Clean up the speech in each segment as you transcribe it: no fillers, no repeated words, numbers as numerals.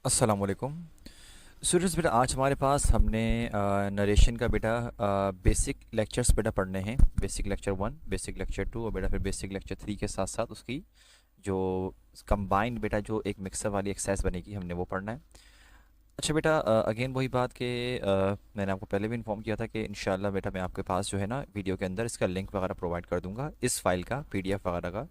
अस्सलाम वालेकुम। स्टूडेंट्स बेटा आज हमारे पास हमने नरेशन का बेटा बेसिक लेक्चर्स बेटा पढ़ने हैं। बेसिक लेक्चर 1, बेसिक लेक्चर 2 और बेटा फिर बेसिक लेक्चर 3 के साथ साथ उसकी जो कंबाइंड बेटा जो एक मिक्सर वाली एक्सरसाइज बनेगी हमने वो पढ़ना है। अच्छा बेटा, अगेन वही बात कि मैंने आपको पहले भी इन्फॉर्म किया था कि इंशाल्लाह बेटा मैं आपके पास जो है ना वीडियो के अंदर इसका लिंक वगैरह प्रोवाइड कर दूंगा, इस फाइल का पीडीएफ वगैरह का,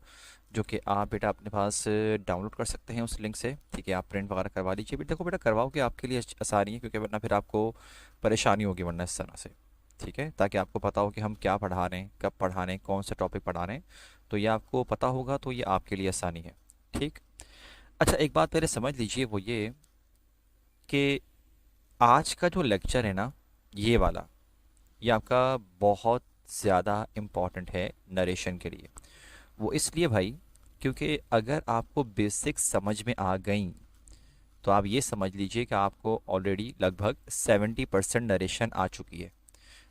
जो कि आप बेटा अपने पास डाउनलोड कर सकते हैं उस लिंक से। ठीक है, आप प्रिंट वगैरह करवा लीजिए। बेटा देखो बेटा, करवाओ कि आपके लिए आसानी है, क्योंकि वरना फिर आपको परेशानी होगी वरना इस तरह से। ठीक है, ताकि आपको पता हो कि हम क्या पढ़ा रहे हैं, कब पढ़ा रहे हैं, कौन सा टॉपिक पढ़ा रहे हैं, तो ये आपको पता होगा तो ये आपके लिए आसानी है। ठीक। अच्छा, एक बात पहले समझ लीजिए, वो ये कि आज का जो लेक्चर है ना, ये वाला, ये आपका बहुत ज़्यादा इम्पॉर्टेंट है नरेशन के लिए। वो इसलिए भाई, क्योंकि अगर आपको बेसिक्स समझ में आ गई तो आप ये समझ लीजिए कि आपको ऑलरेडी लगभग 70% नरेशन आ चुकी है।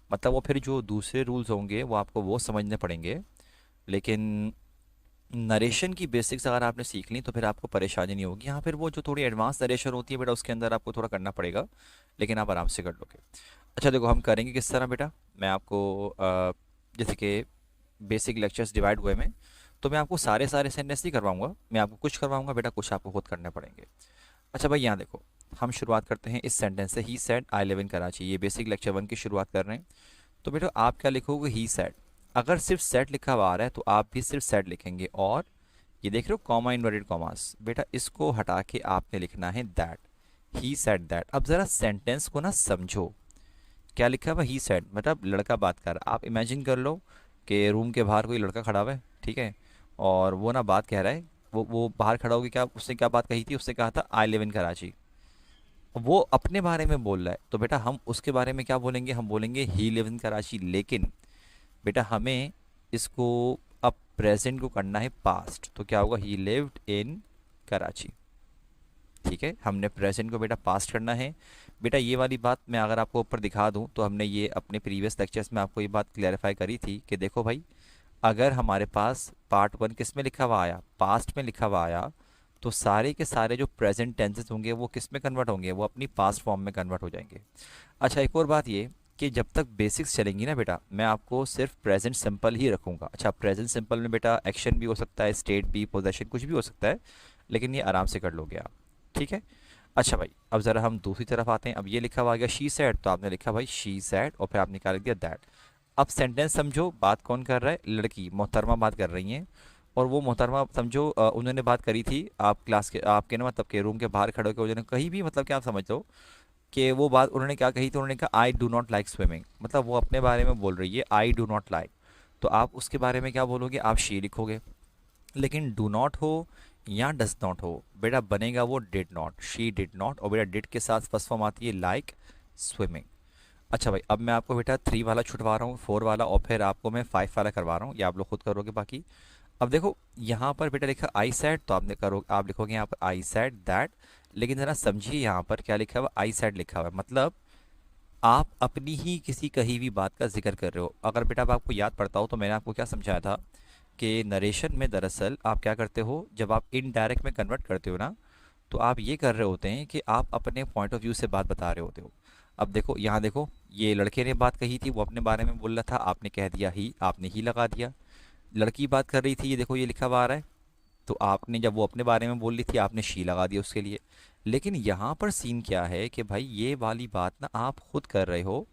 मतलब वो फिर जो दूसरे रूल्स होंगे वो आपको वो समझने पड़ेंगे, लेकिन नरेशन की बेसिक्स अगर आपने सीख ली तो फिर आपको परेशानी नहीं होगी। हाँ, फिर वो जो थोड़ी एडवांस नरेशन होती है बेटा, उसके अंदर आपको थोड़ा करना पड़ेगा, लेकिन आप आराम से कर लोगे। अच्छा देखो, हम करेंगे किस तरह बेटा। मैं आपको जैसे कि बेसिक लेक्चर्स डिवाइड हुए में, तो मैं आपको सारे सारे सेंटेंस नहीं करवाऊंगा, मैं आपको कुछ करवाऊंगा बेटा, कुछ आपको खुद करने पड़ेंगे। अच्छा भाई, यहाँ देखो, हम शुरुआत करते हैं इस सेंटेंस से, he said I live in Karachi. ये बेसिक लेक्चर 1 की शुरुआत कर रहे हैं। तो बेटा आप क्या लिखोगे, ही सेड। अगर सिर्फ सेड लिखा हुआ आ रहा है तो आप भी सिर्फ सेड लिखेंगे, और ये देख रहे हो कॉमा इन्वर्टेड कॉमास, बेटा इसको हटा के आपने लिखना है दैट। He said that. अब ज़रा सेंटेंस को ना समझो, क्या लिखा हुआ, ही सेड मतलब लड़का बात कर रहा है। आप इमेजिन कर लो कि रूम के बाहर कोई लड़का खड़ा हुआ है, ठीक है, और वो ना बात कह रहा है। वो बाहर खड़ा होकर क्या, उसने क्या बात कही थी, उसने कहा था आई लिव इन कराची। वो अपने बारे में बोल रहा है, तो बेटा हम उसके बारे में क्या बोलेंगे, हम बोलेंगे ही लिव इन कराची। लेकिन बेटा हमें इसको अब प्रेजेंट को करना है पास्ट, तो क्या होगा, ही लिव्ड इन कराची। ठीक है, हमने प्रेजेंट को बेटा पास्ट करना है। बेटा ये वाली बात मैं अगर आपको ऊपर दिखा दूं, तो हमने ये अपने प्रीवियस लेक्चर्स में आपको ये बात क्लैरिफाई करी थी कि देखो भाई, अगर हमारे पास पार्ट 1 किस में लिखा हुआ आया, पास्ट में लिखा हुआ आया, तो सारे के सारे जो प्रेजेंट टेंसेस होंगे वो किस में कन्वर्ट होंगे, वो अपनी पास्ट फॉर्म में कन्वर्ट हो जाएंगे। अच्छा, एक और बात ये कि जब तक बेसिक्स चलेंगी ना बेटा, मैं आपको सिर्फ प्रेजेंट सिंपल ही रखूंगा। अच्छा, प्रेजेंट सिंपल में बेटा एक्शन भी हो सकता है, स्टेट भी, पोजेशन कुछ भी हो सकता है, लेकिन ये आराम से कर लोगे आप। ठीक है। अच्छा भाई, अब ज़रा हम दूसरी तरफ आते हैं। अब ये लिखा हुआ आ गया शी सैड, तो आपने लिखा भाई शी सैड, और फिर आपने क्या लिख दिया, दैट। अब सेंटेंस समझो, बात कौन कर रहा है, लड़की मोहतरमा बात कर रही हैं। और वो मोहतरमा समझो, उन्होंने बात करी थी आप क्लास के, आपके ना मतलब के रूम के बाहर खड़े होकर, उन्होंने कहीं भी, मतलब क्या आप समझ लो कि वो बात उन्होंने क्या कही थी, उन्होंने कहा I do not like swimming, मतलब वो अपने बारे में बोल रही है आई डू नॉट लाइक। तो आप उसके बारे में क्या बोलोगे, आप शी लिखोगे। लेकिन डू नॉट हो या डज नॉट हो, बेटा बनेगा वो did not, she did not, और बेटा डिड के साथ फर्स्ट फॉर्म आती है लाइक स्विमिंग। अच्छा भाई, अब मैं आपको बेटा 3 वाला छुटवा रहा हूँ, 4 वाला, और फिर आपको मैं 5 वाला करवा रहा हूँ, ये आप लोग खुद करोगे बाकी। अब देखो यहाँ पर बेटा लिखा आई सेड, तो आपने करो, आप लिखोगे यहाँ पर आई सेड दैट। लेकिन जरा समझिए यहाँ पर क्या लिखा हुआ, आई सेड लिखा हुआ है, मतलब आप अपनी ही किसी कही हुई बात का जिक्र कर रहे हो। अगर बेटा अब आपको याद पड़ता हो तो मैंने आपको क्या समझाया था कि नरेशन में दरअसल आप क्या करते हो, जब आप इनडायरेक्ट में कन्वर्ट करते हो ना, तो आप ये कर रहे होते हैं कि आप अपने पॉइंट ऑफ व्यू से बात बता रहे होते हो। अब देखो यहाँ देखो, ये लड़के ने बात कही थी, वो अपने बारे में बोल रहा था, आपने कह दिया ही, आपने ही लगा दिया। लड़की बात कर रही थी, ये देखो ये लिखा हुआ आ रहा है, तो आपने जब वो अपने बारे में बोल रही थी आपने शी लगा दिया उसके लिए। लेकिन यहाँ पर सीन क्या है कि भाई ये वाली बात ना आप खुद कर रहे हो,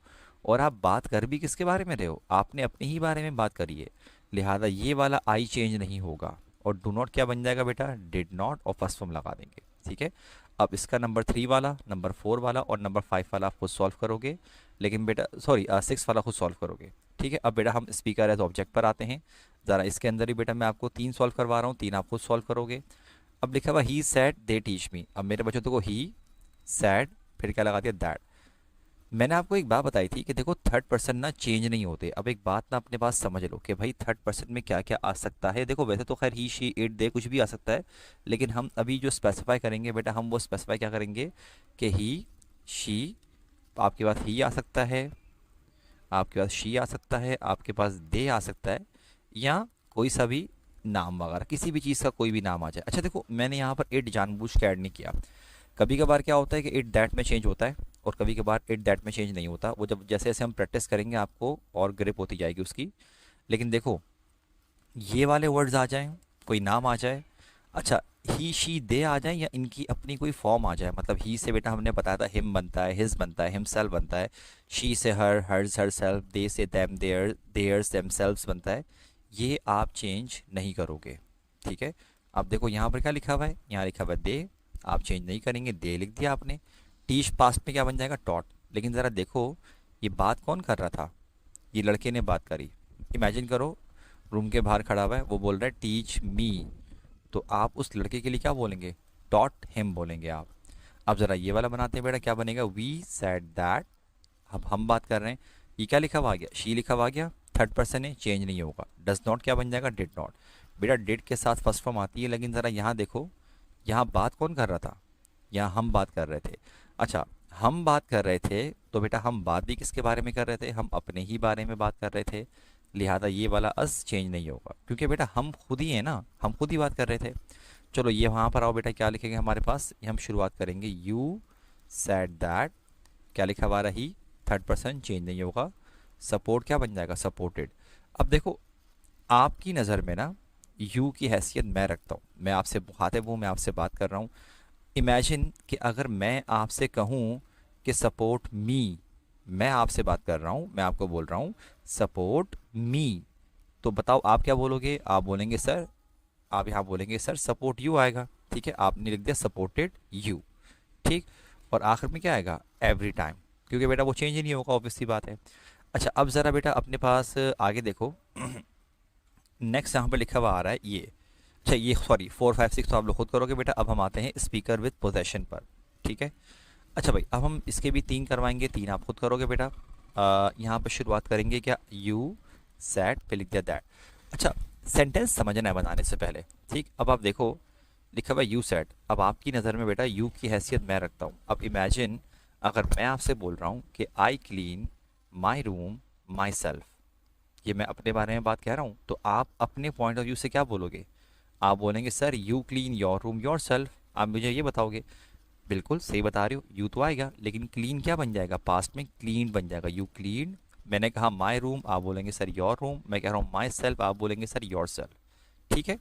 और आप बात कर भी किसके बारे में रहे हो, आपने अपने ही बारे में बात करी है। लिहाजा ये वाला आई चेंज नहीं होगा, और डू नॉट क्या बन जाएगा बेटा, डिड नॉट, और फर्स्ट फॉर्म लगा देंगे। ठीक है। अब इसका नंबर 3 वाला, नंबर 4 वाला और नंबर 5 वाला आप खुद सॉल्व करोगे, लेकिन बेटा सॉरी 6 वाला खुद सॉल्व करोगे। ठीक है। अब बेटा हम स्पीकर एज ऑब्जेक्ट पर आते हैं। ज़रा इसके अंदर ही बेटा मैं आपको 3 सॉल्व करवा रहा हूँ, 3 आप खुद सॉल्व करोगे। अब लिखा हुआ ही सैड दे टीच मी, अब मेरे बच्चों को ही सैड, फिर क्या लगा दिया, दैट। मैंने आपको एक बात बताई थी कि देखो थर्ड पर्सन ना चेंज नहीं होते। अब एक बात ना अपने पास समझ लो कि भाई थर्ड पर्सन में क्या क्या आ सकता है। देखो वैसे तो खैर ही शी इट दे कुछ भी आ सकता है, लेकिन हम अभी जो स्पेसिफाई करेंगे बेटा, हम वो स्पेसिफाई क्या करेंगे कि ही शी, आपके पास ही आ सकता है, आपके पास शी आ सकता है, आपके पास दे आ सकता है, या कोई सा भी नाम वगैरह, किसी भी चीज़ का कोई भी नाम आ जाए। अच्छा देखो, मैंने यहाँ पर इट जानबूझ के ऐड नहीं किया, कभी कभार क्या होता है कि इट दैट में चेंज होता है और कभी कभार इट दैट में चेंज नहीं होता। वो जब जैसे जैसे हम प्रैक्टिस करेंगे आपको और ग्रिप होती जाएगी उसकी। लेकिन देखो, ये वाले वर्ड्स आ जाएं, कोई नाम आ जाए, अच्छा ही शी दे आ जाए, या इनकी अपनी कोई फॉर्म आ जाए, मतलब ही से बेटा हमने बताया था हिम बनता है, हिज बनता है, हिमसेल्फ बनता है, शी से हर, हर्स हर सेल्फ, दे से देम देयर, देयर्स देमसेल्व्स बनता है। ये आप चेंज नहीं करोगे, ठीक है। अब देखो यहाँ पर क्या लिखा हुआ है, यहाँ लिखा हुआ है दे, आप चेंज नहीं करेंगे, दे लिख दिया आपने। टीच पास्ट में क्या बन जाएगा, टॉट। लेकिन ज़रा देखो ये बात कौन कर रहा था, ये लड़के ने बात करी। इमेजिन करो, रूम के बाहर खड़ा हुआ है, वो बोल रहा है टीच मी, तो आप उस लड़के के लिए क्या बोलेंगे, टॉट हिम बोलेंगे आप। अब ज़रा ये वाला बनाते हैं बेटा, क्या बनेगा, वी सेड दैट। अब हम बात कर रहे हैं, ये क्या लिखा हुआ आ गया, शी लिखा हुआ आ गया, थर्ड पर्सन है, चेंज नहीं होगा। डज नॉट क्या बन जाएगा, डिड नॉट। बेटा डिड के साथ फर्स्ट फॉर्म आती है, लेकिन ज़रा यहाँ देखो, यहाँ बात कौन कर रहा था, यहाँ हम बात कर रहे थे। अच्छा, हम बात कर रहे थे तो बेटा हम बात भी किसके बारे में कर रहे थे, हम अपने ही बारे में बात कर रहे थे। लिहाजा ये वाला अस चेंज नहीं होगा, क्योंकि बेटा हम खुद ही हैं ना, हम खुद ही बात कर रहे थे। चलो ये वहाँ पर आओ बेटा, क्या लिखेंगे हमारे पास, ये हम शुरुआत करेंगे, यू सेड दैट, क्या लिखा हुआ रही, थर्ड पर्सन, चेंज नहीं होगा। सपोर्ट क्या बन जाएगा, सपोर्टेड। अब देखो, आपकी नज़र में ना यू की हैसियत मैं रखता हूँ, मैं आपसे मुखातिब हूँ, मैं आपसे बात कर रहा हूँ। इमेजिन कि अगर मैं आपसे कहूँ कि सपोर्ट मी, मैं आपसे बात कर रहा हूँ, मैं आपको बोल रहा हूँ सपोर्ट मी, तो बताओ आप क्या बोलोगे, आप बोलेंगे सर, आप यहाँ बोलेंगे सर सपोर्ट यू आएगा, ठीक है, आपने लिख दिया सपोर्टेड यू, ठीक। और आखिर में क्या आएगा, एवरी टाइम, क्योंकि बेटा वो चेंज ही नहीं होगा, ऑब्वियस सी बात है। अच्छा, अब ज़रा बेटा अपने पास आगे देखो, नेक्स्ट यहाँ पर लिखा हुआ आ रहा है ये, अच्छा ये सॉरी 4 5 6 तो आप लोग खुद करोगे बेटा। अब हम आते हैं स्पीकर विद पोजेशन पर, ठीक है। अच्छा भाई, अब हम इसके भी 3 करवाएंगे, 3 आप खुद करोगे बेटा। यहाँ पर शुरुआत करेंगे क्या, यू सैड, पे लिख दिया दैट। अच्छा, सेंटेंस समझना है बनाने से पहले, ठीक। अब आप देखो लिखा हुआ यू सैड, अब आपकी नज़र में बेटा यू की हैसियत मैं रखता हूँ। अब इमेजिन अगर मैं आपसे बोल रहा हूँ कि I clean my room my self, ये मैं अपने बारे में बात कह रहा हूँ, तो आप अपने पॉइंट ऑफ व्यू से क्या बोलोगे, आप बोलेंगे sir you clean your room your self, आप मुझे ये बताओगे। बिल्कुल सही बता रहे हो, यू तो आएगा, लेकिन क्लीन क्या बन जाएगा, पास्ट में क्लीन बन जाएगा, यू क्लीन। मैंने कहा माई रूम, आप बोलेंगे सर योर रूम, मैं कह रहा हूँ माई सेल्फ, आप बोलेंगे सर योर सेल्फ, ठीक है।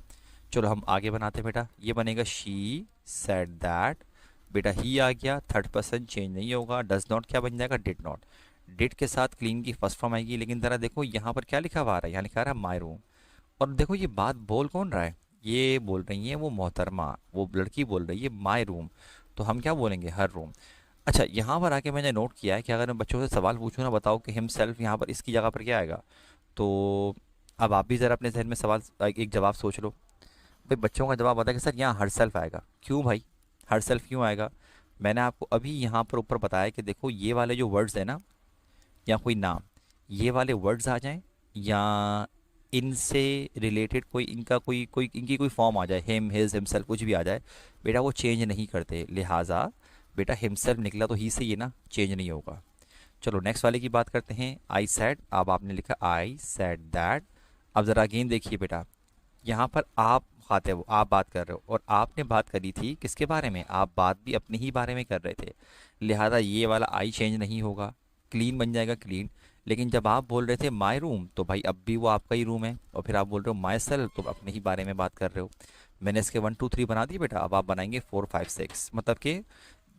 चलो हम आगे बनाते हैं बेटा, ये बनेगा शी सेड दैट, बेटा ही आ गया, थर्ड पर्सन चेंज नहीं होगा। डज नॉट क्या बन जाएगा, डिड नॉट। डिड के साथ क्लीन की फर्स्ट फॉर्म आएगी, लेकिन ज़रा देखो यहाँ पर क्या लिखा हुआ आ रहा है, यहाँ लिखा रहा है माई रूम। और देखो ये बात बोल कौन रहा है, ये बोल रही है वो मोहतरमा, वो लड़की बोल रही है माई रूम, तो हम क्या बोलेंगे, हर रूम। अच्छा, यहाँ पर आके मैंने नोट किया है कि अगर मैं बच्चों से सवाल पूछूँ ना, बताओ कि हिम सेल्फ यहाँ पर इसकी जगह पर क्या आएगा, तो अब आप भी ज़रा अपने जहन में सवाल एक जवाब सोच लो। भाई बच्चों का जवाब आता है कि सर यहाँ हर सेल्फ आएगा। क्यों भाई, हर सेल्फ क्यों आएगा, मैंने आपको अभी यहाँ पर ऊपर बताया कि देखो ये वाले जो वर्ड्स हैं ना, या कोई नाम, ये वाले वर्ड्स आ जाएं, या इनसे रिलेटेड कोई इनका कोई कोई इनकी कोई फॉर्म आ जाए, हिम हिज हिमसेल्फ कुछ भी आ जाए, बेटा वो चेंज नहीं करते। लिहाजा बेटा हिमसेल्फ निकला तो ही से ये ना चेंज नहीं होगा। चलो नेक्स्ट वाले की बात करते हैं, आई सेड, अब आपने लिखा आई सेड दैट। अब ज़रा अगेन देखिए बेटा, यहाँ पर आप खाते हो, आप बात कर रहे हो, और आपने बात करी थी किसके बारे में, आप बात भी अपने ही बारे में कर रहे थे। लिहाजा ये वाला आई चेंज नहीं होगा, क्लीन बन जाएगा क्लीन। लेकिन जब आप बोल रहे थे माई रूम, तो भाई अब भी वो आपका ही रूम है, और फिर आप बोल रहे हो माई सेल्फ, तो अपने ही बारे में बात कर रहे हो। मैंने इसके 1 2 3 बना दिए बेटा, अब आप बनाएंगे 4 5 6, मतलब कि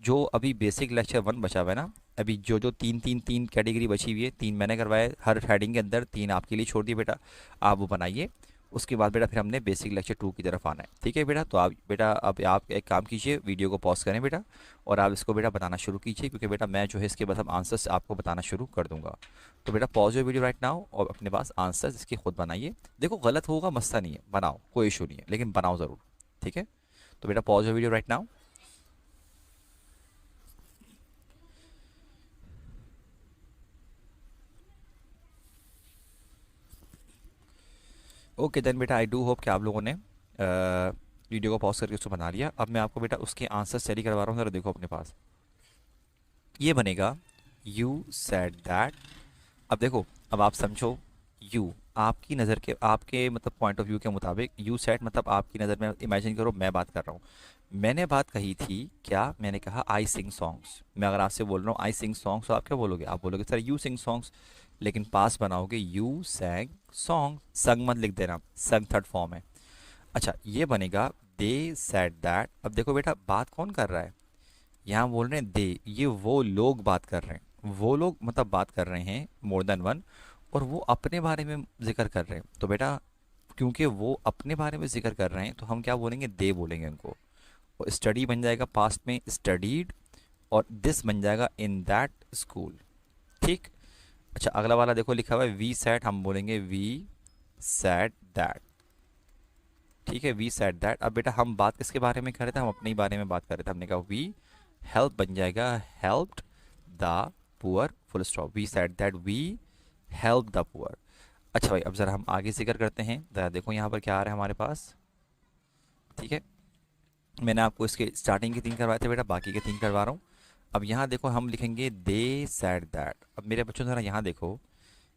जो अभी बेसिक लेक्चर 1 बचा हुआ है ना, अभी जो जो 3 कैटेगरी बची हुई है, 3 मैंने करवाए हर हेडिंग के अंदर, 3 आपके लिए छोड़ दिए बेटा, आप वो बनाइए। उसके बाद बेटा फिर हमने बेसिक लेक्चर 2 की तरफ आना है, ठीक है बेटा। तो आप बेटा अब आप एक काम कीजिए, वीडियो को पॉज करें बेटा, और आप इसको बेटा बताना शुरू कीजिए, क्योंकि बेटा मैं जो है इसके बाद हम आंसर्स आपको बताना शुरू कर दूंगा। तो बेटा pause your video right now, और अपने पास आंसर्स इसके खुद बनाइए। देखो गलत होगा मसला नहीं है, बनाओ, कोई इशू नहीं है, लेकिन बनाओ ज़रूर, ठीक है। तो बेटा pause your video right now. Okay then बेटा, आई डू होप कि आप लोगों ने वीडियो को पॉज करके उसको बना लिया। अब मैं आपको बेटा उसके आंसर स्टडी करवा रहा हूँ, ज़रा देखो अपने पास, ये बनेगा यू सेड दैट। अब देखो, अब आप समझो, यू आपकी नज़र के, आपके मतलब पॉइंट ऑफ व्यू के मुताबिक, यू सेड मतलब आपकी नज़र में, इमेजिन करो मैं बात कर रहा हूँ, मैंने बात कही थी क्या, मैंने कहा आई सिंग सॉन्ग्स। मैं अगर आपसे बोल रहा हूँ आई सिंग सॉन्ग्स तो आप क्या बोलोगे, आप बोलोगे सर यू सिंग सॉन्ग्स। लेकिन पास बनाओगे यू सैंग सॉन्ग, संग मत लिख देना, संग थर्ड फॉर्म है। अच्छा ये बनेगा दे सेड दैट। अब देखो बेटा बात कौन कर रहा है, यहाँ बोल रहे हैं दे, ये वो लोग बात कर रहे हैं, वो लोग मतलब बात कर रहे हैं मोर देन वन, और वो अपने बारे में जिक्र कर रहे हैं। तो बेटा क्योंकि वो अपने बारे में जिक्र कर रहे हैं तो हम क्या बोलेंगे, दे बोलेंगे उनको। और स्टडी बन जाएगा पास्ट में स्टडीड, और दिस बन जाएगा इन दैट स्कूल। ठीक। अच्छा अगला वाला देखो लिखा हुआ है वी सैड, हम बोलेंगे वी सैड दैट। ठीक है वी सैड दैट। अब बेटा हम बात किसके बारे में कर रहे थे, हम अपने ही बारे में बात कर रहे थे। हमने कहा वी हेल्प बन जाएगा helped the poor, full stop, we said that we help the poor. अच्छा भाई अब ज़रा हम आगे जिक्र करते हैं, ज़रा देखो यहाँ पर क्या आ रहा है हमारे पास। ठीक है मैंने आपको इसके स्टार्टिंग के 3 करवाए थे बेटा, बाकी के 3 करवा रहा हूँ। अब यहाँ देखो हम लिखेंगे दे सैड दैट। अब मेरे बच्चों ज़रा यहाँ देखो,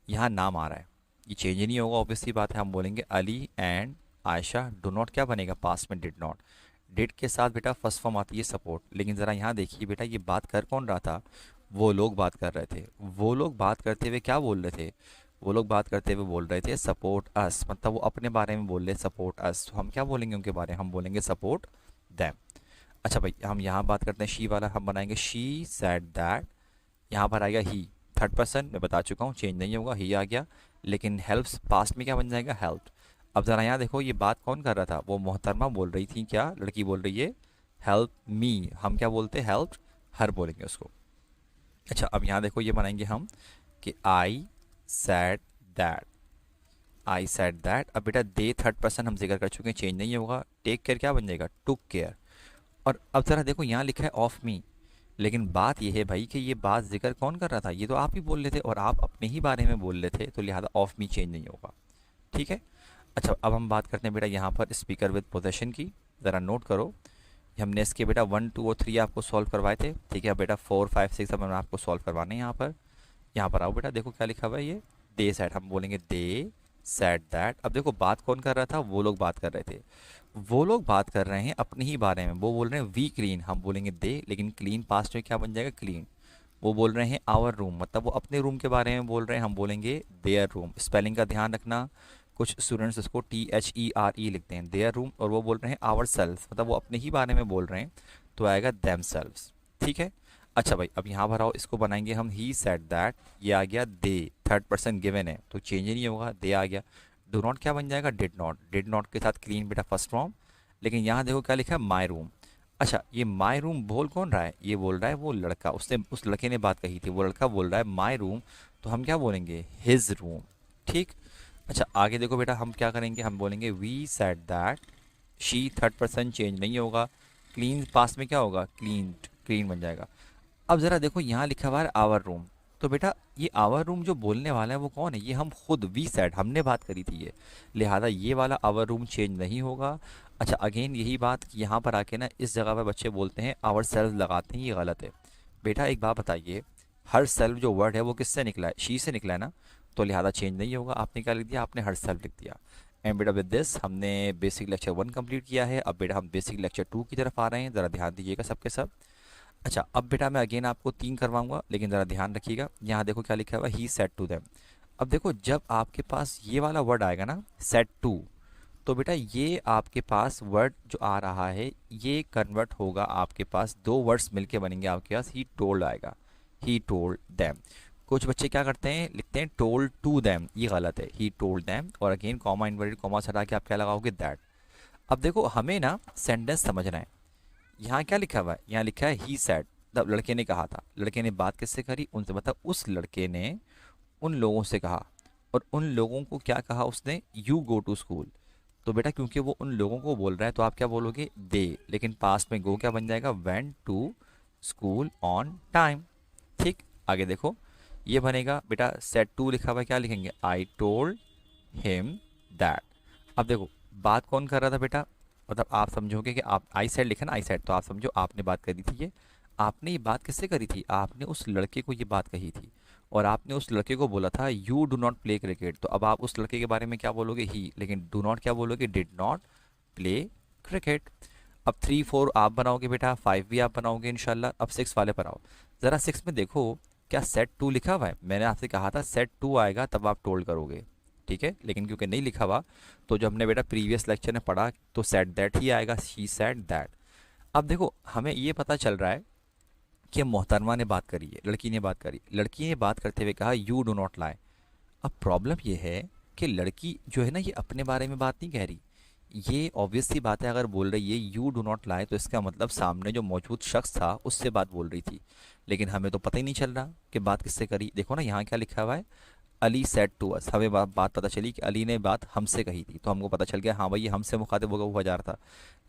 यहाँ नाम आ रहा है, ये चेंज ही नहीं होगा, ऑब्वियस सी बात है। हम बोलेंगे Ali and Ayesha, do not क्या बनेगा, पास्ट में डिड नॉट। डिड के साथ बेटा फर्स्ट फॉर्म आती है सपोर्ट। लेकिन ज़रा यहाँ देखिए बेटा ये बात कर कौन रहा था, वो लोग बात कर रहे थे। वो लोग बात करते हुए क्या बोल रहे थे, वो लोग बात करते हुए बोल रहे थे सपोर्ट अस, मतलब वो अपने बारे में बोल रहे सपोर्ट अस। तो हम क्या बोलेंगे उनके बारे में, हम बोलेंगे सपोर्ट दैम। अच्छा भाई हम यहाँ बात करते हैं शी वाला, हम बनाएंगे शी सैड दैट। यहाँ पर आएगा ही, थर्ड पर्सन मैं बता चुका हूँ चेंज नहीं होगा, ही आ गया। लेकिन हेल्प्स पास्ट में क्या बन जाएगा, हेल्प। अब ज़रा यहाँ देखो ये बात कौन कर रहा था, वो मोहतरमा बोल रही थी, क्या लड़की बोल रही है हेल्प मी, हम क्या बोलते हैं हेल्प हर बोलेंगे उसको। अच्छा अब यहाँ देखो ये बनाएंगे हम कि आई sad that, I sad that. अब बेटा दे थर्ड पर्सन हम जिक्र कर चुके हैं, चेंज नहीं होगा। टेक केयर क्या बन जाएगा, टुक केयर। और अब ज़रा देखो यहाँ लिखा है ऑफ मी, लेकिन बात यह है भाई कि ये बात जिक्र कौन कर रहा था, ये तो आप ही बोल रहे थे और आप अपने ही बारे में बोल रहे थे, तो लिहाजा ऑफ मी चेंज नहीं होगा। ठीक है। अच्छा अब हम बात करते हैं बेटा यहाँ पर स्पीकर विद पोजेशन की, ज़रा नोट करो। हमने इसके बेटा 1 2 और 3 आपको सॉल्व करवाए थे। ठीक है बेटा 4 5 6 अब हमने आपको सॉल्व करवाने हैं यहाँ पर। यहाँ पर आओ बेटा देखो क्या लिखा हुआ है, ये दे सैड, हम बोलेंगे दे सैड दैट। अब देखो बात कौन कर रहा था, वो लोग बात कर रहे थे। वो लोग बात कर रहे हैं अपने ही बारे में, वो बोल रहे हैं वी क्लीन, हम बोलेंगे दे, लेकिन क्लीन पास्ट में क्या बन जाएगा, क्लीन। वो बोल रहे हैं आवर रूम, मतलब वो अपने रूम के बारे में बोल रहे हैं, हम बोलेंगे देयर रूम। स्पेलिंग का ध्यान रखना, कुछ स्टूडेंट्स इसको THERE लिखते हैं देयर रूम, और वो बोल रहे हैं आवर सेल्फ, मतलब वो अपने ही बारे में बोल रहे हैं, तो आएगा देम सेल्व्स। ठीक है। अच्छा भाई अब यहाँ पर आओ, इसको बनाएंगे हम ही सेड दैट, ये आ गया दे, थर्ड पर्सन गिवन है तो चेंज ही नहीं होगा, दे आ गया। डू नॉट क्या बन जाएगा, डिड नॉट, डिड नॉट के साथ क्लीन बेटा फर्स्ट फॉर्म। लेकिन यहाँ देखो क्या लिखा है, माई रूम। अच्छा ये माई रूम बोल कौन रहा है, ये बोल रहा है वो लड़का, उसने उस लड़के ने बात कही थी, वो लड़का बोल रहा है माई रूम, तो हम क्या बोलेंगे हिज रूम। ठीक। अच्छा आगे देखो बेटा हम क्या करेंगे, हम बोलेंगे we said that she, third person change नहीं होगा। क्लीन पास में क्या होगा, क्लीन, क्लीन बन जाएगा। अब ज़रा देखो यहाँ लिखा हुआ है आवर रूम, तो बेटा ये आवर रूम जो बोलने वाला है वो कौन है, ये हम खुद, वी सेड, हमने बात करी थी ये, लिहाजा ये वाला आवर रूम चेंज नहीं होगा। अच्छा अगेन यही बात कि यहाँ पर आके ना इस जगह पर बच्चे बोलते हैं आवर सेल्फ लगाते हैं, ये गलत है। बेटा एक बात बताइए, हर सेल्फ जो वर्ड है वो किससे निकला है, शी से निकला है ना, तो लिहाजा चेंज नहीं होगा। आपने क्या लिख दिया, आपने हर सेल्फ लिख दिया। एंड बेटा विद दिस हमने बेसिक लेक्चर 1 कंप्लीट किया है। अब बेटा हम बेसिक लेक्चर 2 की तरफ आ रहे हैं, ज़रा ध्यान दीजिएगा सबके सब। अच्छा अब बेटा मैं अगेन आपको 3 करवाऊंगा, लेकिन ज़रा ध्यान रखिएगा। यहाँ देखो क्या लिखा हुआ है, ही सेड टू देम। अब देखो जब आपके पास ये वाला वर्ड आएगा ना सेड टू, तो बेटा ये आपके पास वर्ड जो आ रहा है ये कन्वर्ट होगा, आपके पास 2 वर्ड्स मिलके बनेंगे आपके पास, ही टोल्ड आएगा, ही टोल्ड देम। कुछ बच्चे क्या करते हैं, लिखते हैं टोल्ड टू देम, ये गलत है, ही टोल्ड देम, और अगेन कॉमा इन्वर्टेड कॉमा हटा के आप क्या लगाओगे, दैट। अब देखो हमें ना सेंटेंस समझना है, यहाँ क्या लिखा हुआ है, यहाँ लिखा है ही सेड, तब लड़के ने कहा था, लड़के ने बात किससे करी, उनसे, मतलब उस लड़के ने उन लोगों से कहा, और उन लोगों को क्या कहा उसने, यू गो टू स्कूल। तो बेटा क्योंकि वो उन लोगों को बोल रहा है तो आप क्या बोलोगे, दे, लेकिन पास्ट में गो क्या बन जाएगा, went to school on time. ठीक। आगे देखो ये बनेगा बेटा सेट टू लिखा हुआ है, क्या लिखेंगे, आई टोल्ड हिम दैट। अब देखो बात कौन कर रहा था बेटा, मतलब आप समझोगे कि आप आई सेड लिखा ना, आई सेड, तो आप समझो आपने बात करी थी ये, आपने ये बात किससे करी थी, आपने उस लड़के को ये बात कही थी, और आपने उस लड़के को बोला था you do not play cricket, तो अब आप उस लड़के के बारे में क्या बोलोगे, ही, लेकिन डू नॉट क्या बोलोगे, डिड नॉट प्ले क्रिकेट। अब 3 4 आप बनाओगे बेटा, 5 भी आप बनाओगे इंशाल्लाह। अब 6 वाले पर आओ। ज़रा 6 में देखो क्या सेट 2 लिखा हुआ है। मैंने आपसे कहा था सेट 2 आएगा तब आप टोल्ड करोगे, ठीक है, लेकिन क्योंकि नहीं लिखा हुआ तो जो हमने बेटा प्रीवियस लेक्चर में पढ़ा तो सेट दैट ही आएगा, शी सेट दैट। अब देखो हमें ये पता चल रहा है कि मोहतरमा ने बात करी है, लड़की ने बात करी, लड़की ने बात करते हुए कहा यू डू नॉट लाई। अब प्रॉब्लम ये है कि लड़की जो है ना ये अपने बारे में बात नहीं कह रही। ये ऑब्वियस सी बात है, अगर बोल रही है यू डू नॉट लाई तो इसका मतलब सामने जो मौजूद शख्स था उससे बात बोल रही थी, लेकिन हमें तो पता ही नहीं चल रहा कि बात किससे करी। देखो ना यहाँ क्या लिखा हुआ है, अली सेड टू अस। हमें बात पता चली कि अली ने बात हमसे कही थी, तो हमको पता चल गया हाँ भाई ये हमसे मुखातिब हुआ जा रहा था।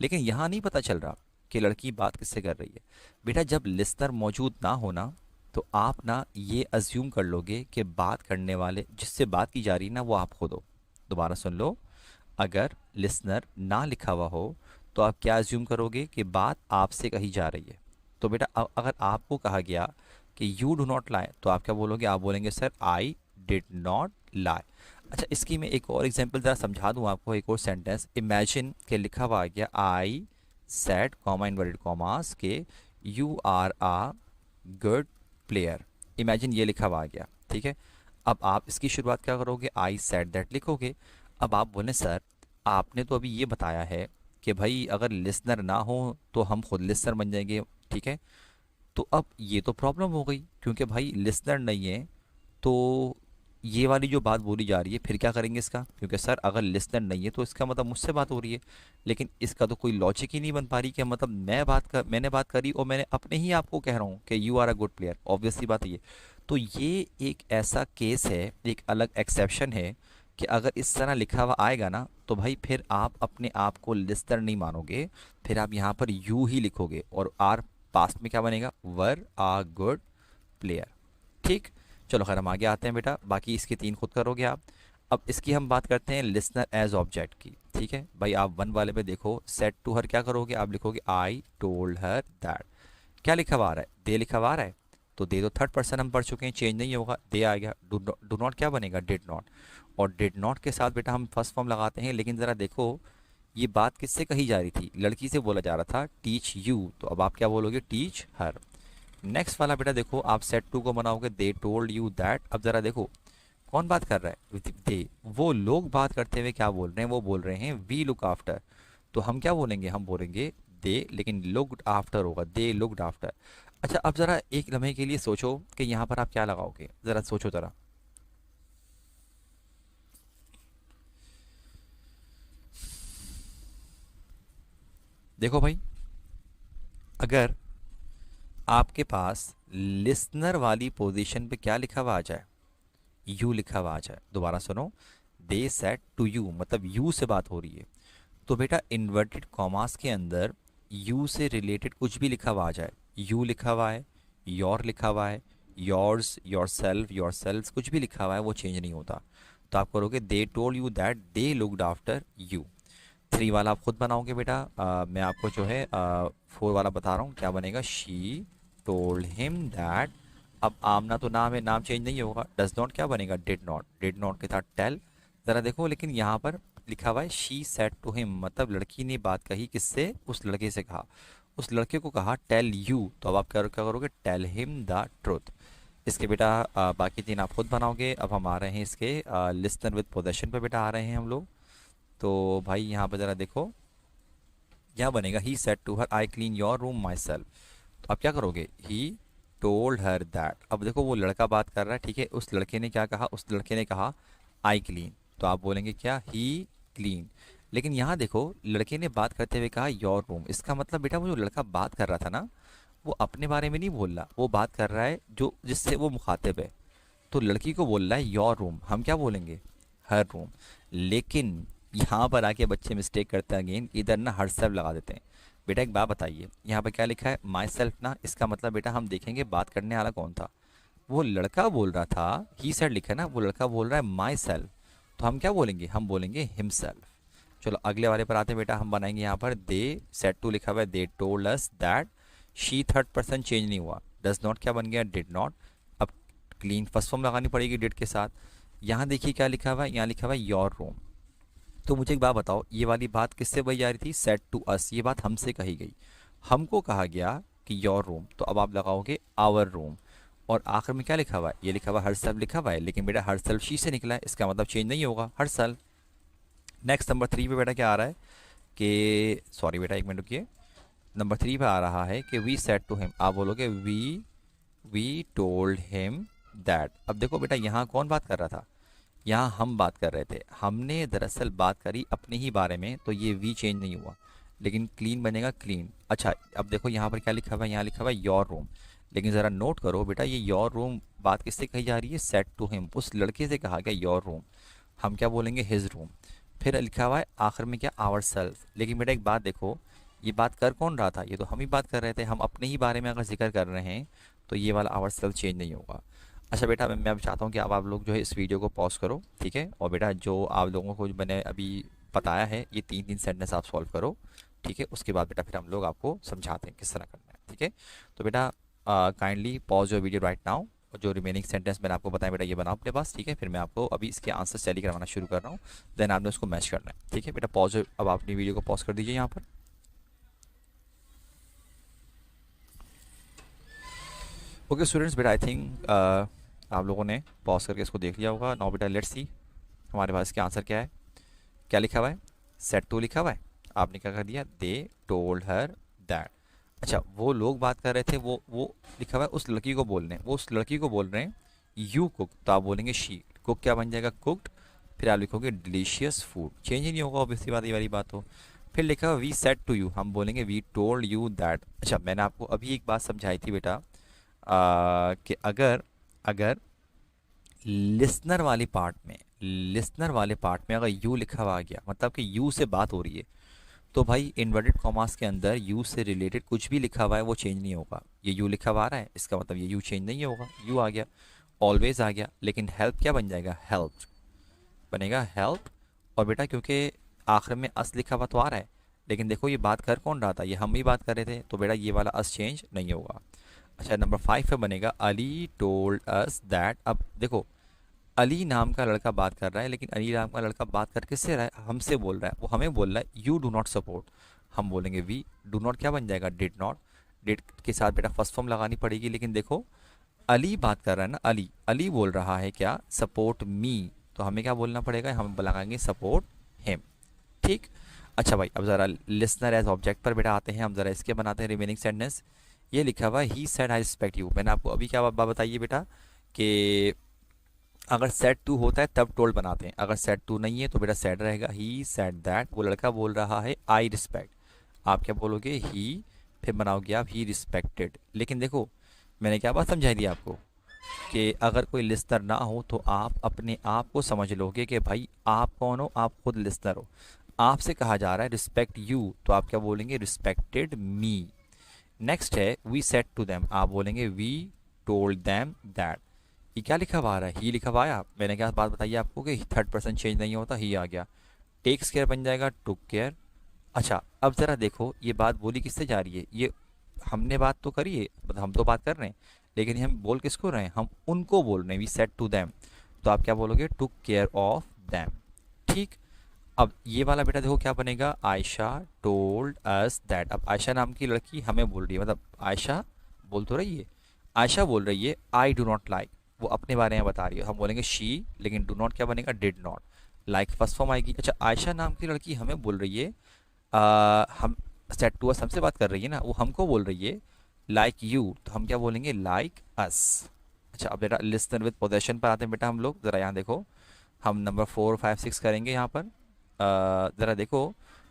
लेकिन यहाँ नहीं पता चल रहा कि लड़की बात किससे कर रही है। बेटा जब लिसनर मौजूद ना होना तो आप ना ये अज्यूम कर लोगे कि बात करने वाले जिससे बात की जा रही है ना वो आप खुद हो। दोबारा सुन लो, अगर लिसनर ना लिखा हुआ हो तो आप क्या अज्यूम करोगे कि बात आपसे कही जा रही है। तो बेटा अगर आपको कहा गया कि यू डू नॉट लाई तो आप क्या बोलोगे, आप बोलेंगे sir I did not lie. अच्छा इसकी मैं एक और एग्जांपल ज़रा समझा दूँ आपको, एक और सेंटेंस। इमेजिन के लिखा हुआ आ गया I said comma inverted commas के you are a good player. Imagine ये लिखा हुआ आ गया, ठीक है। अब आप इसकी शुरुआत क्या करोगे, आई सेड दैट लिखोगे। अब आप बोले सर आपने तो अभी ये बताया है कि भाई अगर लिसनर ना हो तो हम खुद लिसनर बन जाएंगे, ठीक है। तो अब ये तो प्रॉब्लम हो गई क्योंकि भाई लिसनर नहीं है तो ये वाली जो बात बोली जा रही है फिर क्या करेंगे इसका, क्योंकि सर अगर लिसनर नहीं है तो इसका मतलब मुझसे बात हो रही है। लेकिन इसका तो कोई लॉजिक ही नहीं बन पा रही कि मतलब मैंने बात करी और मैंने अपने ही आपको कह रहा हूँ कि you are a good player, obviously बात है ये। तो ये एक ऐसा केस है, एक अलग एक्सेप्शन है कि अगर इस तरह लिखा हुआ आएगा ना तो भाई फिर आप अपने आप को लिसनर नहीं मानोगे, फिर आप यहाँ पर यू ही लिखोगे और आर पास्ट में क्या बनेगा, वर आ गुड प्लेयर, ठीक। चलो खैर हम आगे आते हैं बेटा, बाकी इसके 3 खुद करोगे आप। अब इसकी हम बात करते हैं लिसनर एज ऑब्जेक्ट की, ठीक है भाई। आप 1 वाले पे देखो सेट टू हर क्या करोगे, आप लिखोगे आई टोल्ड हर दैट। क्या लिखा हुआ आ रहा है, दे लिखा हुआ आ रहा है, तो दे तो थर्ड पर्सन हम पढ़ चुके हैं, चेंज नहीं होगा, दे आ गया। डू नॉट क्या बनेगा, डिड नॉट। और डिड नॉट के साथ बेटा हम फर्स्ट फॉर्म लगाते हैं, लेकिन ज़रा देखो ये बात किससे कही जा रही थी, लड़की से बोला जा रहा था टीच यू, तो अब आप क्या बोलोगे, टीच हर। नेक्स्ट वाला बेटा देखो आप सेट टू को बनाओगे, दे टोल्ड यू दैट। अब जरा देखो कौन बात कर रहा है, दे। वो लोग बात करते हुए क्या बोल रहे हैं, वो बोल रहे हैं वी लुक आफ्टर। तो हम क्या बोलेंगे, हम बोलेंगे दे, लेकिन लुक्ड आफ्टर होगा, दे लुक्ड आफ्टर। अच्छा अब जरा एक लम्हे के लिए सोचो कि यहाँ पर आप क्या लगाओगे, जरा सोचो जरा। देखो भाई अगर आपके पास लिसनर वाली पोजीशन पे क्या लिखा हुआ आ जाए, यू लिखा हुआ आ जाए। दोबारा सुनो, दे सेड टू यू मतलब यू से बात हो रही है, तो बेटा इन्वर्टेड कॉमास के अंदर यू से रिलेटेड कुछ भी लिखा हुआ आ जाए, यू लिखा हुआ है, योर लिखा हुआ है, योर्स, योर सेल्फ कुछ भी लिखा हुआ है वो चेंज नहीं होता। तो आप करोगे they told you that they looked after you. 3 वाला आप खुद बनाओगे बेटा। मैं आपको जो है 4 वाला बता रहा हूँ क्या बनेगा, शी टोल्ड हिम दैट। अब आमना तो नाम है, नाम चेंज नहीं होगा। डज नॉट क्या बनेगा, डिड नॉट। डिड नॉट के साथ टेल। ज़रा देखो लेकिन यहाँ पर लिखा हुआ है शी सेड टू हिम, मतलब लड़की ने बात कही किससे, उस लड़के से कहा, उस लड़के को कहा टेल यू। तो अब आप क्या करोगे, टेल हिम द ट्रुथ। इसके बेटा बाकी 3 आप खुद बनाओगे। अब हम आ रहे हैं इसके लिसनर विद पोजेशन पे बेटा आ रहे हैं हम लोग। तो भाई यहाँ पर ज़रा देखो क्या बनेगा, he said to her I clean your room myself. तो आप क्या करोगे, ही टोल्ड हर दैट। अब देखो वो लड़का बात कर रहा है, ठीक है, उस लड़के ने क्या कहा, उस लड़के ने कहा आई क्लीन, तो आप बोलेंगे क्या, ही क्लीन। लेकिन यहाँ देखो लड़के ने बात करते हुए कहा योर रूम, इसका मतलब बेटा वो जो लड़का बात कर रहा था ना वो अपने बारे में नहीं बोल रहा, वो बात कर रहा है जो जिससे वो मुखातिब है। तो लड़की को बोल रहा है योर रूम, हम क्या बोलेंगे, हर रूम। लेकिन यहाँ पर आके बच्चे मिस्टेक करते हैं अगेन, इधर ना हर सेल्फ लगा देते हैं। बेटा एक बात बताइए, यहाँ पर क्या लिखा है, माई सेल्फ ना, इसका मतलब बेटा हम देखेंगे बात करने वाला कौन था, वो लड़का बोल रहा था, ही सेड लिखा है ना, वो लड़का बोल रहा है माई सेल्फ, तो हम क्या बोलेंगे, हम बोलेंगे हिमसेल्फ। चलो अगले वाले पर आते हैं बेटा, हम बनाएंगे यहाँ पर दे सेड टू लिखा हुआ है, they told us that. She third person change नहीं हुआ, डज नॉट क्या बन गया, डिड नॉट। अब क्लीन फर्स्ट फॉर्म लगानी पड़ेगी डिड के साथ। यहाँ देखिए क्या लिखा हुआ है, यहाँ लिखा हुआ है योर रूम। तो मुझे एक बात बताओ, ये वाली बात किससे कही जा रही थी? सेड टू अस, ये बात हमसे कही गई। हमको कहा गया कि योर रूम, तो अब आप लगाओगे आवर रूम। और आखिर में क्या लिखा हुआ है? ये लिखा हुआ हर सेल्फ लिखा हुआ है, लेकिन बेटा हर सेल्फ शी से निकला है, इसका मतलब चेंज नहीं होगा, हर सेल्फ। नेक्स्ट नंबर 3 पे बेटा क्या आ रहा है कि, सॉरी बेटा एक मिनट रुकिए, नंबर 3 पे आ रहा है कि वी सेड टू हिम, आप बोलोगे वी टोल्ड हिम दैट। अब देखो बेटा यहाँ कौन बात कर रहा था? यहाँ हम बात कर रहे थे, हमने दरअसल बात करी अपने ही बारे में, तो ये वी चेंज नहीं हुआ, लेकिन क्लीन बनेगा क्लीन। अच्छा अब देखो यहाँ पर क्या लिखा हुआ है, यहाँ लिखा हुआ है योर रूम, लेकिन ज़रा नोट करो बेटा ये योर रूम बात किससे कही जा रही है? सेट टू हिम, उस लड़के से कहा गया योर रूम, हम क्या बोलेंगे? His room. फिर लिखा हुआ है आखिर में क्या? Ourself. लेकिन बेटा एक बात देखो, ये बात कर कौन रहा था? ये तो हम ही बात कर रहे थे, हम अपने ही बारे में अगर जिक्र कर रहे हैं तो ये वाला आवर सेल्फ चेंज नहीं होगा। अच्छा बेटा मैं अब चाहता हूँ कि अब आप लोग जो है इस वीडियो को पॉज करो, ठीक है? और बेटा जो आप लोगों को जो मैंने अभी बताया है ये 3 सेंटेंस आप सॉल्व करो, ठीक है? उसके बाद बेटा फिर हम लोग आपको समझाते हैं किस तरह करना है, ठीक है? तो बेटा kindly pause your video right now, और जो रिमेनिंग सेंटेंस मैंने आपको बताया बेटा ये बनाओ अपने पास, ठीक है? फिर मैं आपको अभी इसके आंसर टैली करवाना शुरू कर रहा हूँ, देन आपने उसको मैच करना है, ठीक है बेटा? पॉज, अब आप अपनी वीडियो को पॉज कर दीजिए यहाँ पर। ओके स्टूडेंट्स, बेटा आई थिंक आप लोगों ने पॉज करके इसको देख लिया होगा। नाउ बेटा लेट्स सी हमारे पास इसका आंसर क्या है। क्या लिखा हुआ है? सेट टू लिखा हुआ है, आपने क्या कर दिया? They told her that. अच्छा वो लोग बात कर रहे थे, वो लिखा हुआ है उस लड़की को बोल रहे हैं, वो उस लड़की को बोल रहे हैं यू कुक, तो आप बोलेंगे शी। कुक क्या बन जाएगा? कुक्ड। फिर आप लिखोगे डिलीशियस फूड, चेंज ही नहीं होगा, ऑब्वियसली बात, ये वाली बात हो। फिर लिखा हुआ वी सेड टू यू, हम बोलेंगे वी टोल्ड यू दैट। अच्छा मैंने आपको अभी एक बात समझाई थी बेटा कि अगर अगर लिसनर वाले पार्ट में अगर यू लिखा हुआ आ गया, मतलब कि यू से बात हो रही है, तो भाई इन्वर्टेड कॉमास के अंदर यू से रिलेटेड कुछ भी लिखा हुआ है वो चेंज नहीं होगा। ये यू लिखा हुआ आ रहा है, इसका मतलब ये यू चेंज नहीं होगा, यू आ गया, ऑलवेज आ गया। लेकिन हेल्प क्या बन जाएगा? हेल्प बनेगा, हेल्प। और बेटा क्योंकि आखिर में अस लिखा हुआ तो आ रहा है, लेकिन देखो ये बात कर कौन रहा था? ये हम ही बात कर रहे थे, तो बेटा ये वाला अस चेंज नहीं होगा। अच्छा नंबर 5 पे बनेगा अली टोल्ड अस दैट। अब देखो अली नाम का लड़का बात कर रहा है, लेकिन अली नाम का लड़का बात कर किससे रहा है? हमसे बोल रहा है, वो हमें बोल रहा है यू डू नॉट सपोर्ट, हम बोलेंगे वी। डू नॉट क्या बन जाएगा? Did not. डिड के साथ बेटा फर्स्ट फॉर्म लगानी पड़ेगी, लेकिन देखो अली बात कर रहा है ना, अली अली बोल रहा है क्या? सपोर्ट मी, तो हमें क्या बोलना पड़ेगा? हम लगाएंगे सपोर्ट हिम, ठीक। अच्छा भाई अब ज़रा लिसनर एज ऑब्जेक्ट पर बेटा आते हैं, हम ज़रा इसके बनाते हैं रिमेनिंग सेंटेंस। ये लिखा हुआ he said I respect you, मैंने आपको अभी क्या बात बताइए बेटा कि अगर सेड टू होता है तब टोल्ड बनाते हैं, अगर सेड टू नहीं है तो बेटा सेड रहेगा। ही सेड दैट, वो लड़का बोल रहा है आई रिस्पेक्ट, आप क्या बोलोगे? ही, फिर बनाओगे आप ही रिस्पेक्टेड। लेकिन देखो मैंने क्या बात समझाई दी आपको कि अगर कोई लिस्नर ना हो तो आप अपने आप को समझ लोगे कि भाई आप कौन हो? आप खुद लिस्नर हो, आपसे कहा जा रहा है रिस्पेक्ट यू, तो आप क्या बोलेंगे? रिस्पेक्टेड मी। नेक्स्ट है वी सेड टू देम, आप बोलेंगे वी टोल्ड देम दैट। ये क्या लिखा हुआ आ रहा है? ही लिखा हुआ आया, मैंने क्या बात बताई आपको कि थर्ड पर्सन चेंज नहीं होता, ही आ गया। टेक्स केयर बन जाएगा टुक केयर। अच्छा अब ज़रा देखो ये बात बोली किससे जा रही है? ये हमने बात तो करी है, मतलब हम तो बात कर रहे हैं, लेकिन हम बोल किसको रहे हैं? हम उनको बोल रहे हैं, वी सेड टू देम, तो आप क्या बोलोगे? टुक केयर ऑफ देम, ठीक। अब ये वाला बेटा देखो क्या बनेगा? Ayesha told us that. अब आयशा नाम की लड़की हमें बोल रही है, मतलब आयशा बोल तो रही है, आयशा बोल रही है आई डू नॉट लाइक, वो अपने बारे में बता रही है, हम बोलेंगे शी, लेकिन डू नॉट क्या बनेगा? Did not. Like first form आएगी। अच्छा आयशा नाम की लड़की हमें बोल रही है हम सेट टू अस, हमसे बात कर रही है ना, वो हमको बोल रही है लाइक यू, तो हम क्या बोलेंगे? Like us. अच्छा अब बेटा लिस्टन विद पोजेशन पर आते हैं बेटा हम लोग, ज़रा यहाँ देखो, हम नंबर 4 5 6 करेंगे यहाँ पर। ज़रा देखो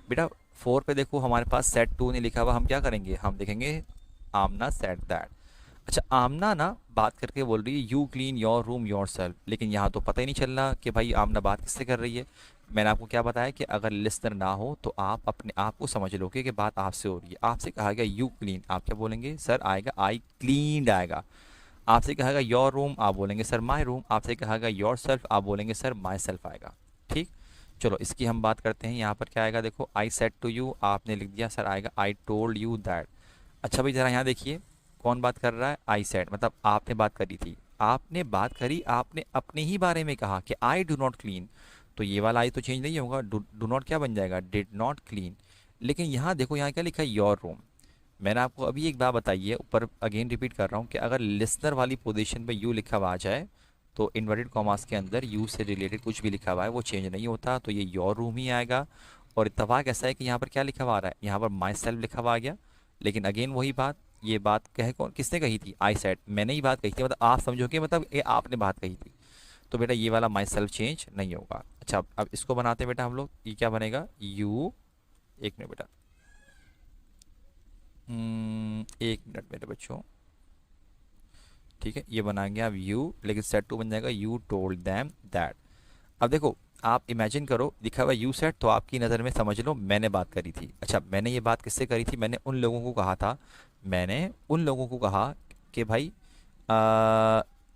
बेटा 4 पे देखो हमारे पास सेट टू नहीं लिखा हुआ, हम क्या करेंगे? हम देखेंगे आमना सेट दैट। अच्छा आमना ना बात करके बोल रही है you clean your room your self, लेकिन यहाँ तो पता ही नहीं चल रहा कि भाई आमना बात किससे कर रही है। मैंने आपको क्या बताया कि अगर लिस्नर ना हो तो आप अपने आप को समझ लोगे कि बात आपसे हो रही है। आपसे कहा गया यू क्लीन, आप क्या बोलेंगे? सर आएगा आई क्लीन्ड आएगा। आपसे कहा गया योर रूम, आप बोलेंगे सर माई रूम। आपसे कहा गया योर सेल्फ, आप बोलेंगे सर माई सेल्फ आएगा, ठीक। चलो इसकी हम बात करते हैं, यहाँ पर क्या आएगा? देखो आई सेड टू यू, आपने लिख दिया, सर आएगा आई टोल्ड यू दैट। अच्छा भाई ज़रा यहाँ देखिए कौन बात कर रहा है? आई सेड, मतलब आपने बात करी थी, आपने बात करी, आपने अपने ही बारे में कहा कि आई डू नॉट क्लीन, तो ये वाला आई तो चेंज नहीं होगा, डू नॉट क्या बन जाएगा, डिड नॉट क्लीन। लेकिन यहाँ देखो, यहाँ क्या लिखा है, योर रूम। मैंने आपको अभी एक बात बताई है, ऊपर अगेन रिपीट कर रहा हूँ कि अगर लिसनर वाली पोजीशन पे यू लिखा हुआ आ जाए तो इन्वर्टेड कॉमास के अंदर यू से रिलेटेड कुछ भी लिखा हुआ है वो चेंज नहीं होता, तो ये योर रूम ही आएगा। और इत्तेफाक ऐसा है कि यहाँ पर क्या लिखा हुआ आ रहा है, यहाँ पर माई सेल्फ लिखा हुआ आ गया। लेकिन अगेन वही बात, ये बात कहे कौन, किसने कही थी, आई सेड, मैंने ही बात कही थी, मतलब आप समझोगे, मतलब ये आपने बात कही थी। तो बेटा ये वाला माई सेल्फ चेंज नहीं होगा। अच्छा, अब इसको बनाते हैं बेटा हम लोग, ये क्या बनेगा, यू, एक मिनट बेटा, एक मिनट मेरे बच्चों, ठीक है, ये बनाएंगे आप यू, लेकिन सेट टू बन जाएगा यू टोल्ड दैम दैट। अब देखो, आप इमेजिन करो, लिखा हुआ यू सेट, तो आपकी नज़र में समझ लो मैंने बात करी थी। अच्छा, मैंने ये बात किससे करी थी, मैंने उन लोगों को कहा था, मैंने उन लोगों को कहा कि भाई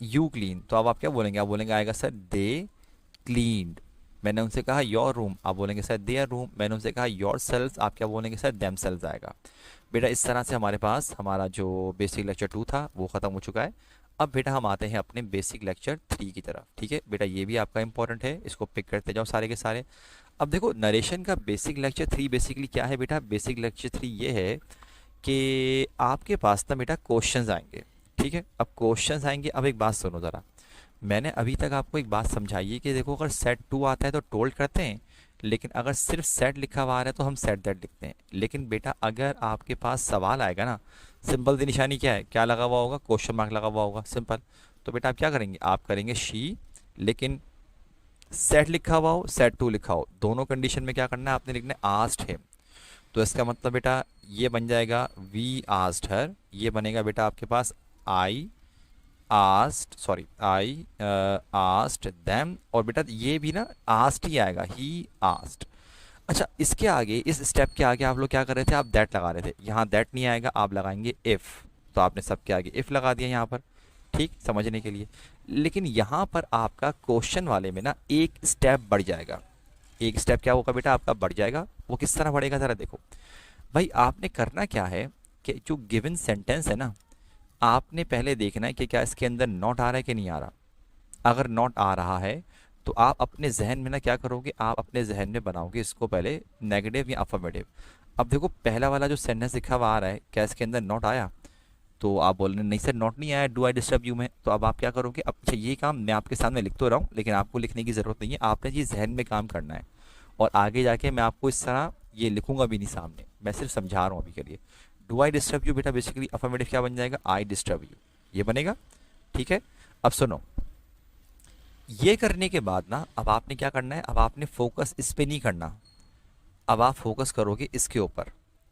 यू क्लीन, तो अब आप क्या बोलेंगे, आप बोलेंगे आएगा सर दे क्लीन्ड। मैंने उनसे कहा योर रूम, आप बोलेंगे सर देयर रूम। मैंने उनसे कहा योर सेल्स, आप क्या बोलेंगे सर देम सेल्स आएगा। बेटा इस तरह से हमारे पास हमारा जो बेसिक लेक्चर 2 था वो ख़त्म हो चुका है। अब बेटा हम आते हैं अपने बेसिक लेक्चर 3 की तरफ, ठीक है बेटा, ये भी आपका इंपॉर्टेंट है, इसको पिक करते जाओ सारे के सारे। अब देखो, नरेशन का बेसिक लेक्चर 3 बेसिकली क्या है बेटा, बेसिक लेक्चर 3 ये है कि आपके पास ना बेटा क्वेश्चंस आएंगे, ठीक है। अब क्वेश्चंस आएंगे, अब एक बात सुनो ज़रा, मैंने अभी तक आपको एक बात समझाई है कि देखो, अगर सेट टू आता है तो टोल्ड करते हैं, लेकिन अगर सिर्फ सेट लिखा हुआ आ रहा है तो हम सेट दैट लिखते हैं। लेकिन बेटा अगर आपके पास सवाल आएगा ना, सिंपल सी निशानी क्या है, क्या लगा हुआ होगा, क्वेश्चन मार्क लगा हुआ होगा, सिंपल। तो बेटा आप क्या करेंगे, आप करेंगे शी, लेकिन सेट लिखा हुआ हो, सेट टू लिखा हो, दोनों कंडीशन में क्या करना है, आपने लिखना है आस्क्ड हिम। तो इसका मतलब बेटा ये बन जाएगा वी आस्क्ड हर, ये बनेगा बेटा आपके पास I asked, sorry I asked them, और बेटा ये भी ना आस्क्ड ही आएगा, ही आस्क्ड। अच्छा, इसके आगे, इस स्टेप के आगे आप लोग क्या कर रहे थे, आप दैट लगा रहे थे, यहाँ दैट नहीं आएगा, आप लगाएंगे इफ़। तो आपने सबके आगे इफ़ लगा दिया यहाँ पर, ठीक, समझने के लिए। लेकिन यहाँ पर आपका क्वेश्चन वाले में ना एक स्टेप बढ़ जाएगा, एक स्टेप क्या होगा बेटा आपका बढ़ जाएगा। वो किस तरह बढ़ेगा ज़रा देखो भाई, आपने करना क्या है कि जो गिवन सेंटेंस है ना, आपने पहले देखना है कि क्या इसके अंदर नॉट आ रहा है कि नहीं आ रहा। अगर नॉट आ रहा है तो आप अपने जहन में ना क्या करोगे, आप अपने जहन में बनाओगे इसको पहले नेगेटिव या अफर्मेटिव। अब देखो, पहला वाला जो सेंटेंस लिखा हुआ आ रहा है, क्या इसके अंदर नॉट आया, तो आप बोल रहे हैं नहीं सर नॉट नहीं आया, डू आई डिस्टर्ब यू में। तो अब आप क्या करोगे, अब अच्छा ये काम मैं आपके सामने लिख तो रहा हूँ, लेकिन आपको लिखने की ज़रूरत नहीं है, आपने ये जहन में काम करना है। और आगे जाके मैं आपको इस तरह ये लिखूंगा भी नहीं सामने, मैं सिर्फ समझा रहा हूँ अभी के लिए। डू आई डिस्टर्ब यू बेटा बेसिकली अफर्मेटिव क्या बन जाएगा, आई डिस्टर्ब यू, ये बनेगा, ठीक है। अब सुनो, ये करने के बाद ना अब आपने क्या करना है, अब आपने फोकस इस पे नहीं करना, अब आप फोकस करोगे इसके ऊपर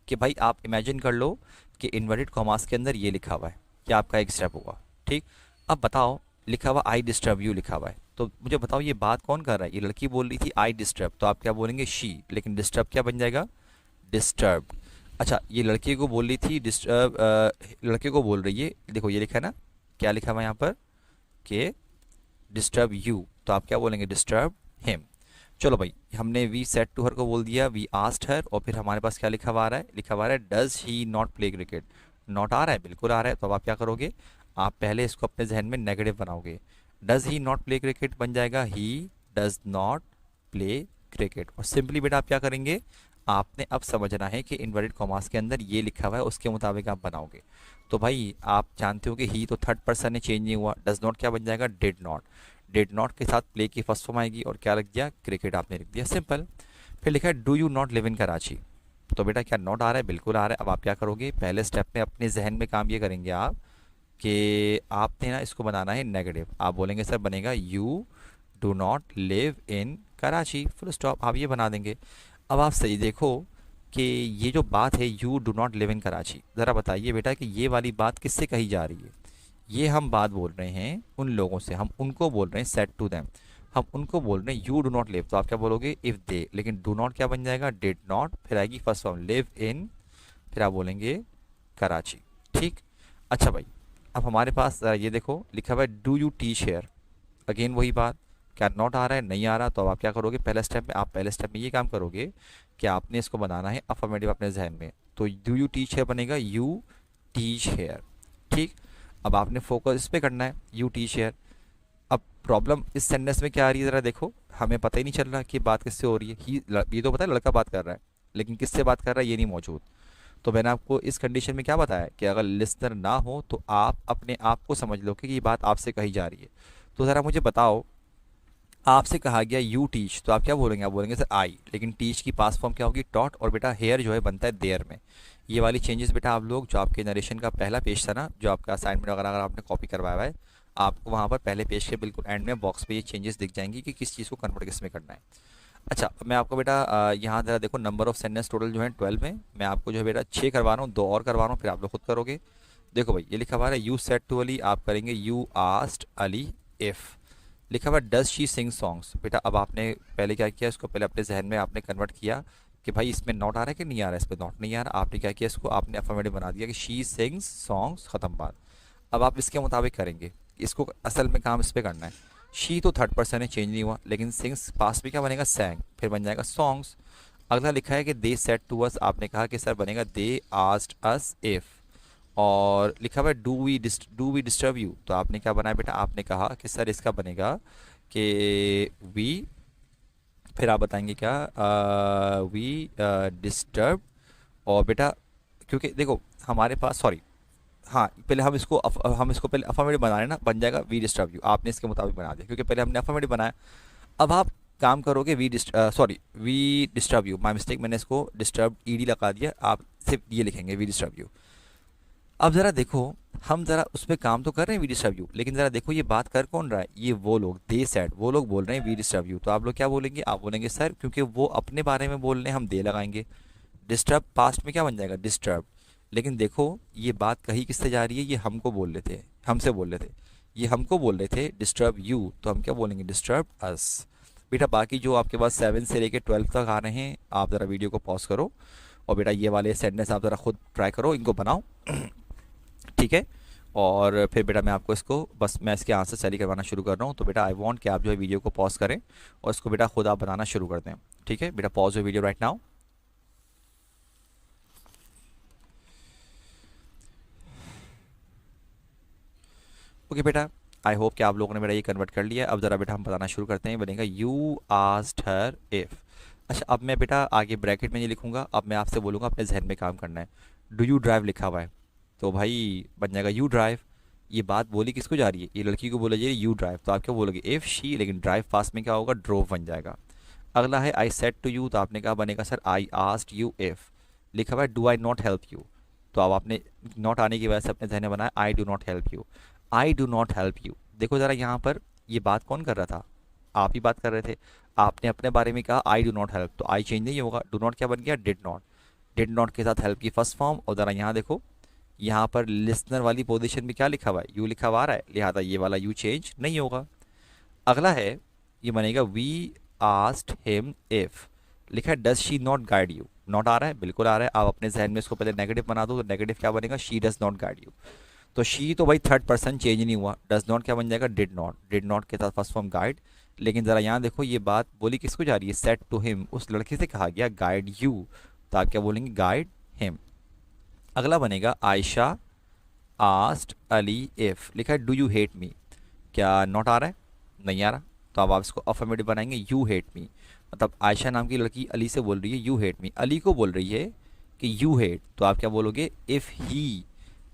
कि भाई आप इमेजिन कर लो कि इन्वर्टेड कॉमास के अंदर ये लिखा हुआ है, क्या आपका एक स्टेप होगा, ठीक। अब बताओ, लिखा हुआ आई डिस्टर्ब यू लिखा हुआ है, तो मुझे बताओ ये बात कौन कर रहा है, ये लड़की बोल रही थी आई डिस्टर्ब, तो आप क्या बोलेंगे शी, लेकिन डिस्टर्ब क्या बन जाएगा, डिस्टर्ब। अच्छा, ये लड़की को बोल रही थी डिस्टर्ब, लड़के को बोल रही है, देखो ये लिखा है ना, क्या लिखा हुआ है यहाँ पर कि डिस्टर्ब यू, तो आप क्या बोलेंगे, डिस्टर्ब हिम। चलो भाई, हमने वी सेट टू हर को बोल दिया, वी आस्क्ड हर, और फिर हमारे पास क्या लिखा हुआ आ रहा है, लिखा हुआ आ रहा है does he not play cricket. Not आ रहा है, बिल्कुल आ रहा है, तो अब आप क्या करोगे, आप पहले इसको अपने जहन में नेगेटिव बनाओगे, does he not play cricket बन जाएगा he does not play cricket. और सिंपली बेटा आप क्या करेंगे, आपने अब समझना है कि इन्वर्टेड कॉमास के अंदर ये लिखा हुआ है उसके मुताबिक आप बनाओगे। तो भाई आप जानते हो कि ही तो थर्ड पर्सन है, चेंज नहीं हुआ, डज नॉट क्या बन जाएगा, डिड नॉट। डिड नॉट के साथ प्ले की फर्स्ट फॉर्म आएगी, और क्या लिख दिया, क्रिकेट आपने लिख दिया, सिंपल। फिर लिखा है do you not live in Karachi, तो बेटा क्या नॉट आ रहा है, बिल्कुल आ रहा है। अब आप क्या करोगे, पहले स्टेप में अपने जहन में काम ये करेंगे आप कि आपने ना इसको बनाना है नेगेटिव, आप बोलेंगे सर बनेगा you do not live in Karachi, full stop, आप ये बना देंगे। अब आप सही देखो कि ये जो बात है you do not live in Karachi, ज़रा बताइए बेटा कि ये वाली बात किससे कही जा रही है। ये हम बात बोल रहे हैं उन लोगों से, हम उनको बोल रहे हैं सेट टू देम, हम उनको बोल रहे हैं यू डू नॉट लिव, तो आप क्या बोलोगे इफ़ दे, लेकिन डू नॉट क्या बन जाएगा, डिड नॉट, फिर आएगी फर्स्ट फॉर्म लिव इन, फिर आप बोलेंगे कराची, ठीक। अच्छा भाई, अब हमारे पास ये देखो लिखा हुआ है डू यू टीच हेयर, अगेन वही बात, क्या नॉट आ रहा है, नहीं आ रहा, तो अब आप क्या करोगे, पहले स्टेप में, आप पहले स्टेप में ये काम करोगे कि आपने इसको बनाना है अफर्मेटिव अपने जहन में, तो डू यू टीच हेयर बनेगा यू टीच हेयर, ठीक। अब आपने फोकस इस पे करना है, यू टीच हेयर। अब प्रॉब्लम इस सेंटेंस में क्या आ रही है ज़रा देखो, हमें पता ही नहीं चल रहा कि बात किससे हो रही है। ये तो पता है लड़का बात कर रहा है, लेकिन किससे बात कर रहा है ये नहीं मौजूद। तो मैंने आपको इस कंडीशन में क्या बताया कि अगर लिसनर ना हो तो आप अपने आप को समझ लो कि ये बात आपसे कही जा रही है। तो ज़रा मुझे बताओ, आपसे कहा गया यू टीच, तो आप क्या बोलेंगे? आप बोलेंगे सर आई, लेकिन टीच की पास फॉर्म क्या होगी? टॉट, और बेटा हेयर जो है बनता है देयर में। ये वाली चेंजेस बेटा आप लोग जो आपके नरेशन का पहला पेज था ना, जो आपका असाइनमेंट वगैरह अगर आपने कॉपी करवाया हुआ है, आपको वहाँ पर पहले पेज के बिल्कुल एंड में बॉक्स पे ये चेंजेस दिख जाएंगी कि किस चीज़ को कन्वर्ट किस में करना है। अच्छा, मैं आपको बेटा यहाँ ज़रा देखो, नंबर ऑफ सेंटेंस टोटल जो है 12 में, मैं आपको जो है बेटा 6 करवा रहा हूँ, 2 और करवा रहा हूँ, फिर आप लोग खुद करोगे। देखो भाई, ये लिखा हुआ है यू सेड टू अली, आप करेंगे यू आस्क्ड अली इफ़। लिखा हुआ डज शी सिंग सॉन्ग्स, बेटा अब आपने पहले क्या किया, इसको पहले अपने जहन में आपने कन्वर्ट किया कि भाई इसमें नॉट आ रहा है कि नहीं आ रहा है, इस पर नॉट नहीं आ रहा। आपने क्या किया, इसको आपने अफर्मेटिव बना दिया कि शी सिंग्स सॉन्ग्स, ख़त्म बात। अब आप इसके मुताबिक करेंगे, इसको असल में काम इस पर करना है। शी तो थर्ड पर्सन है, चेंज नहीं हुआ, लेकिन सिंग्स पास भी क्या बनेगा? सैंग, फिर बन जाएगा सॉन्ग्स। अगला लिखा है कि दे सेड टू अस, आपने कहा कि सर बनेगा दे आस्क्ड अस इफ़। और लिखा हुआ है डू वी डिस्टर्ब यू, तो आपने क्या बनाया बेटा? आपने कहा कि सर इसका बनेगा कि वी, फिर आप बताएंगे क्या? We disturb. और बेटा क्योंकि देखो हमारे पास, सॉरी, हाँ पहले हम इसको पहले अफर्मेटिव बना रहे हैं ना, बन जाएगा वी डिस्टर्ब यू। आपने इसके मुताबिक बना दिया क्योंकि पहले हमने अफर्मेटिव बनाया। अब आप काम करोगे we disturb you, my mistake, मैंने इसको डिस्टर्ब ईडी लगा दिया, आप सिर्फ ये लिखेंगे वी डिस्टर्ब यू। अब ज़रा देखो, हम ज़रा उस पर काम तो कर रहे हैं वी डिस्टर्ब यू, लेकिन ज़रा देखो ये बात कर कौन रहा है? ये वो लोग, दे सेड, वो लोग बोल रहे हैं वी डिस्टर्ब यू। तो आप लोग क्या बोलेंगे? आप बोलेंगे सर क्योंकि वो अपने बारे में बोल रहे हैं हम दे लगाएंगे। डिस्टर्ब पास्ट में क्या बन जाएगा? डिस्टर्ब। लेकिन देखो ये बात कही किससे जा रही है? ये हमको बोल रहे थे, हमसे बोल रहे थे, ये हमको बोल रहे थे डिस्टर्ब यू, तो हम क्या बोलेंगे? Disturb us. बेटा बाकी जो आपके पास 7 से लेके 12 तक आ रहे हैं, आप ज़रा वीडियो को पॉज करो और बेटा ये वाले सेंटेंस आप ज़रा खुद ट्राई करो, इनको बनाओ ठीक है। और फिर बेटा मैं आपको इसको बस मैं इसके आंसर सैली करवाना शुरू कर रहा हूँ। तो बेटा आई वांट कि आप जो है वीडियो को पॉज करें और इसको बेटा खुद आप बनाना शुरू कर दें। ठीक है बेटा, pause your video right now. Okay बेटा, आई होप कि आप लोगों ने मेरा ये कन्वर्ट कर लिया। अब ज़रा बेटा हम बताना शुरू करते हैं, बनेगा यू आस्क्ड हर इफ़। अच्छा अब मैं बेटा आगे ब्रैकेट में नहीं लिखूंगा, अब मैं आपसे बोलूँगा अपने जहन में काम करना है। डू यू ड्राइव लिखा हुआ है, तो भाई बन जाएगा यू ड्राइव। ये बात बोली किसको जा रही है? ये लड़की को बोला जा रही है यू ड्राइव, तो आप क्या बोलोगे? इफ़ शी, लेकिन ड्राइव पास में क्या होगा? ड्रोव बन जाएगा। अगला है आई सेड टू यू, तो आपने कहा बनेगा sir I asked you if. लिखा हुआ है do I not help you, तो अब आपने नॉट आने की वजह से अपने जहन में बनाया I do not help you. I do not help you, देखो ज़रा यहाँ पर ये बात कौन कर रहा था? आप ही बात कर रहे थे। आपने अपने बारे में कहा आई डू नॉट हेल्प, तो आई चेंज नहीं होगा, डू नॉट क्या बन गया? Did not. डिड नॉट के साथ हेल्प की फर्स्ट फॉर्म। और ज़रा यहाँ देखो, यहाँ पर लिसनर वाली पोजीशन में क्या लिखा हुआ है? यू लिखा हुआ आ रहा है, लिहाजा ये वाला यू चेंज नहीं होगा। अगला है, ये बनेगा वी आस्क्ड हिम इफ। लिखा है does she not guide you, not आ रहा है, बिल्कुल आ रहा है। आप अपने जहन में इसको पहले नेगेटिव बना दो, तो नेगेटिव क्या बनेगा? She does not guide you. तो शी तो भाई थर्ड पर्सन चेंज नहीं हुआ, डज नॉट क्या बन जाएगा? Did not. डिड नॉट के साथ फर्स्ट फॉर्म गाइड। लेकिन ज़रा यहाँ देखो, ये बात बोली किसको जा रही है? सेड टू हिम, उस लड़के से कहा गया गाइड यू, तो आप क्या बोलेंगे? Guide him. अगला बनेगा आयशा आस्क्ड अली इफ। लिखा है डू यू हेट मी, क्या नॉट आ रहा है? नहीं आ रहा, तो अब आप इसको अफर्मेटिव बनाएंगे यू हेट मी। मतलब आयशा नाम की लड़की अली से बोल रही है यू हेट मी, अली को बोल रही है कि यू हेट, तो आप क्या बोलोगे? इफ़ ही,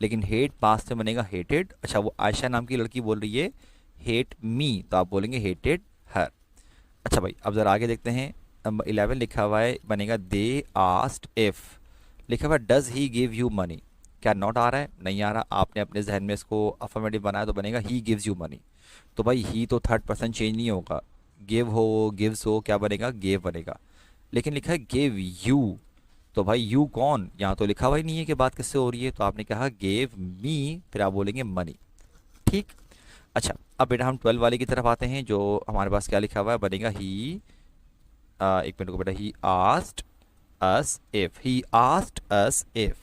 लेकिन हेट पास्ट में बनेगा हेटेड। अच्छा वो आयशा नाम की लड़की बोल रही है हेट मी, तो आप बोलेंगे हेटेड हर। अच्छा भाई अब ज़रा आगे देखते हैं, नंबर 11 लिखा हुआ है, बनेगा दे आस्क्ड इफ़। लिखा हुआ है does he give you money, क्या नॉट आ रहा है? नहीं आ रहा। आपने अपने जहन में इसको अफर्मेटिव बनाया, तो बनेगा ही गिव्स यू मनी। तो भाई ही तो थर्ड पर्सन चेंज नहीं होगा, गिव हो गिव्स हो, क्या बनेगा? गेव बनेगा। लेकिन लिखा है गेव यू, तो भाई यू कौन? यहाँ तो लिखा हुआ ही नहीं है कि बात किससे हो रही है, तो आपने कहा गेव मी, फिर आप बोलेंगे मनी। ठीक। अच्छा अब बेटा हम 12 वाले की तरफ आते हैं, जो हमारे पास क्या लिखा हुआ है? बनेगा ही, एक मिनट को बेटा, he asked us if. He asked us if,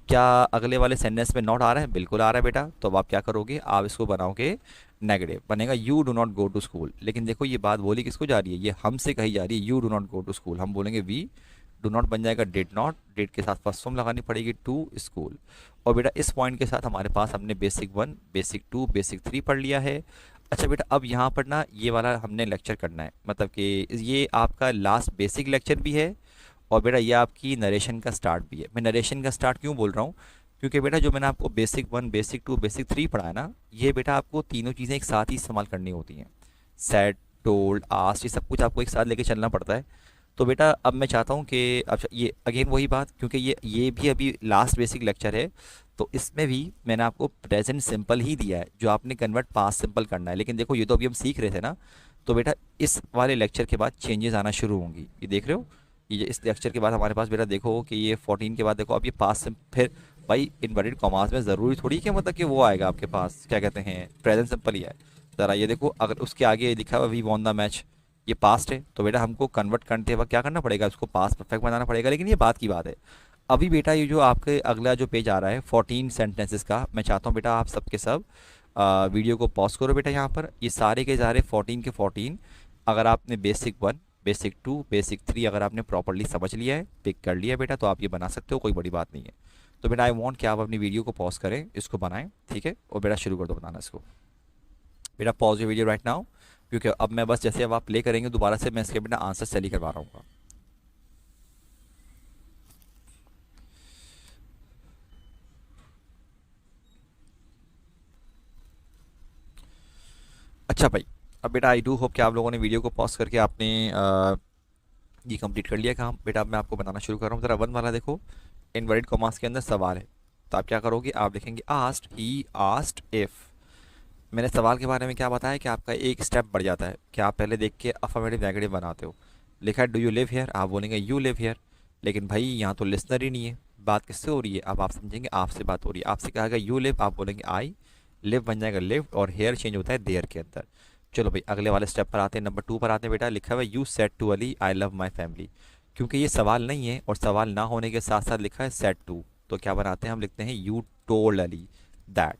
क्या अगले वाले सेंटेंस में नॉट आ रहा है? बिल्कुल आ रहा है बेटा। तो अब आप क्या करोगे? आप इसको बनाओगे नेगेटिव, बनेगा you do not go to school. लेकिन देखो ये बात बोली किसको जा रही है? ये हमसे कही जा रही है, you do not go to school, हम बोलेंगे वी। डू नॉट बन जाएगा डिड नॉट, डिड के साथ फर्स्ट फॉर्म लगानी पड़ेगी टू स्कूल। और बेटा इस पॉइंट के साथ हमारे पास हमने बेसिक 1, बेसिक 2, बेसिक 3 पढ़ लिया है। अच्छा बेटा, अब यहाँ पर ना ये वाला हमने लेक्चर करना है, मतलब कि ये आपका लास्ट बेसिक लेक्चर भी है और बेटा ये आपकी नरेशन का स्टार्ट भी है। मैं नरेशन का स्टार्ट क्यों बोल रहा हूँ, क्योंकि बेटा जो मैंने आपको बेसिक 1 बेसिक 2 बेसिक 3 पढ़ाया ना, ये बेटा आपको तीनों चीज़ें एक साथ ही इस्तेमाल करनी होती हैं। सेट, टोल्ड, आस्ट, ये सब कुछ आपको एक साथ लेके चलना पड़ता है। तो बेटा अब मैं चाहता हूँ कि अब ये अगेन वही बात, क्योंकि ये भी अभी लास्ट बेसिक लेक्चर है, तो इसमें भी मैंने आपको प्रेजेंट सिंपल ही दिया है, जो आपने कन्वर्ट पास्ट सिंपल करना है। लेकिन देखो ये तो अभी हम सीख रहे थे ना, तो बेटा इस वाले लेक्चर के बाद चेंजेस आना शुरू होंगी, ये देख रहे हो। ये इस लेक्चर के बाद हमारे पास बेटा देखो कि ये 14 के बाद देखो अब ये पास्ट फिर भाई इन्वर्टेड कॉमास में ज़रूरी थोड़ी कि मतलब कि वो आएगा आपके पास, क्या कहते हैं, प्रेजेंट सिंपल ही है। ज़रा ये देखो, अगर उसके आगे लिखा हुआ वी वॉन द मैच, ये पास्ट है, तो बेटा हमको कन्वर्ट करते वक्त क्या करना पड़ेगा, उसको पास्ट परफेक्ट बनाना पड़ेगा। लेकिन ये बात की बात है। अभी बेटा ये जो आपके अगला जो पेज आ रहा है 14 सेंटेंसेस का, मैं चाहता हूँ बेटा आप सब के सब वीडियो को पॉज करो बेटा। यहाँ पर ये सारे के सारे 14 के 14 अगर आपने बेसिक 1 बेसिक 2 बेसिक 3 अगर आपने प्रॉपरली समझ लिया है, पिक कर लिया है बेटा, तो आप ये बना सकते हो, कोई बड़ी बात नहीं है। तो बेटा आई वांट कि आप अपनी वीडियो को पॉज करें, इसको बनाएं, ठीक है, और बेटा शुरू कर दो बनाना इसको। बेटा pause your video right now, क्योंकि अब मैं बस जैसे अब आप प्ले करेंगे दोबारा से मैं इसके बेटा आंसर सही करवा रहा हूँ। अच्छा भाई, अब बेटा आई डू होप कि आप लोगों ने वीडियो को पॉज करके आपने ये कंप्लीट कर लिया काम। बेटा अब मैं आपको बनाना शुरू कर रहा हूँ। ज़रा 1 वाला देखो, इनवर्टेड कॉमास के अंदर सवाल है, तो आप क्या करोगे, आप लिखेंगे आस्ट, ही आस्ट इफ़। मैंने सवाल के बारे में क्या बताया कि आपका एक स्टेप बढ़ जाता है कि आप पहले देख के अफर्मेटिव नेगेटिव बनाते हो। लिखा है डू यू लिव हियर, आप बोलेंगे यू लिव हियर, लेकिन भाई यहाँ तो लिसनर ही नहीं है, बात किससे हो रही है, अब आप समझेंगे आपसे बात हो रही है। आपसे कहा गया यू लिव, आप बोलेंगे आई, लिव बन जाएगा लिव, और हेयर चेंज होता है देयर के अंदर। चलो भाई अगले वाले स्टेप पर आते हैं, नंबर 2 पर आते हैं बेटा। लिखा हुआ है you said to Ali I love my family, क्योंकि ये सवाल नहीं है और सवाल ना होने के साथ साथ लिखा है सेड टू, तो क्या बनाते हैं हम, लिखते हैं यू टोल्ड अली दैट।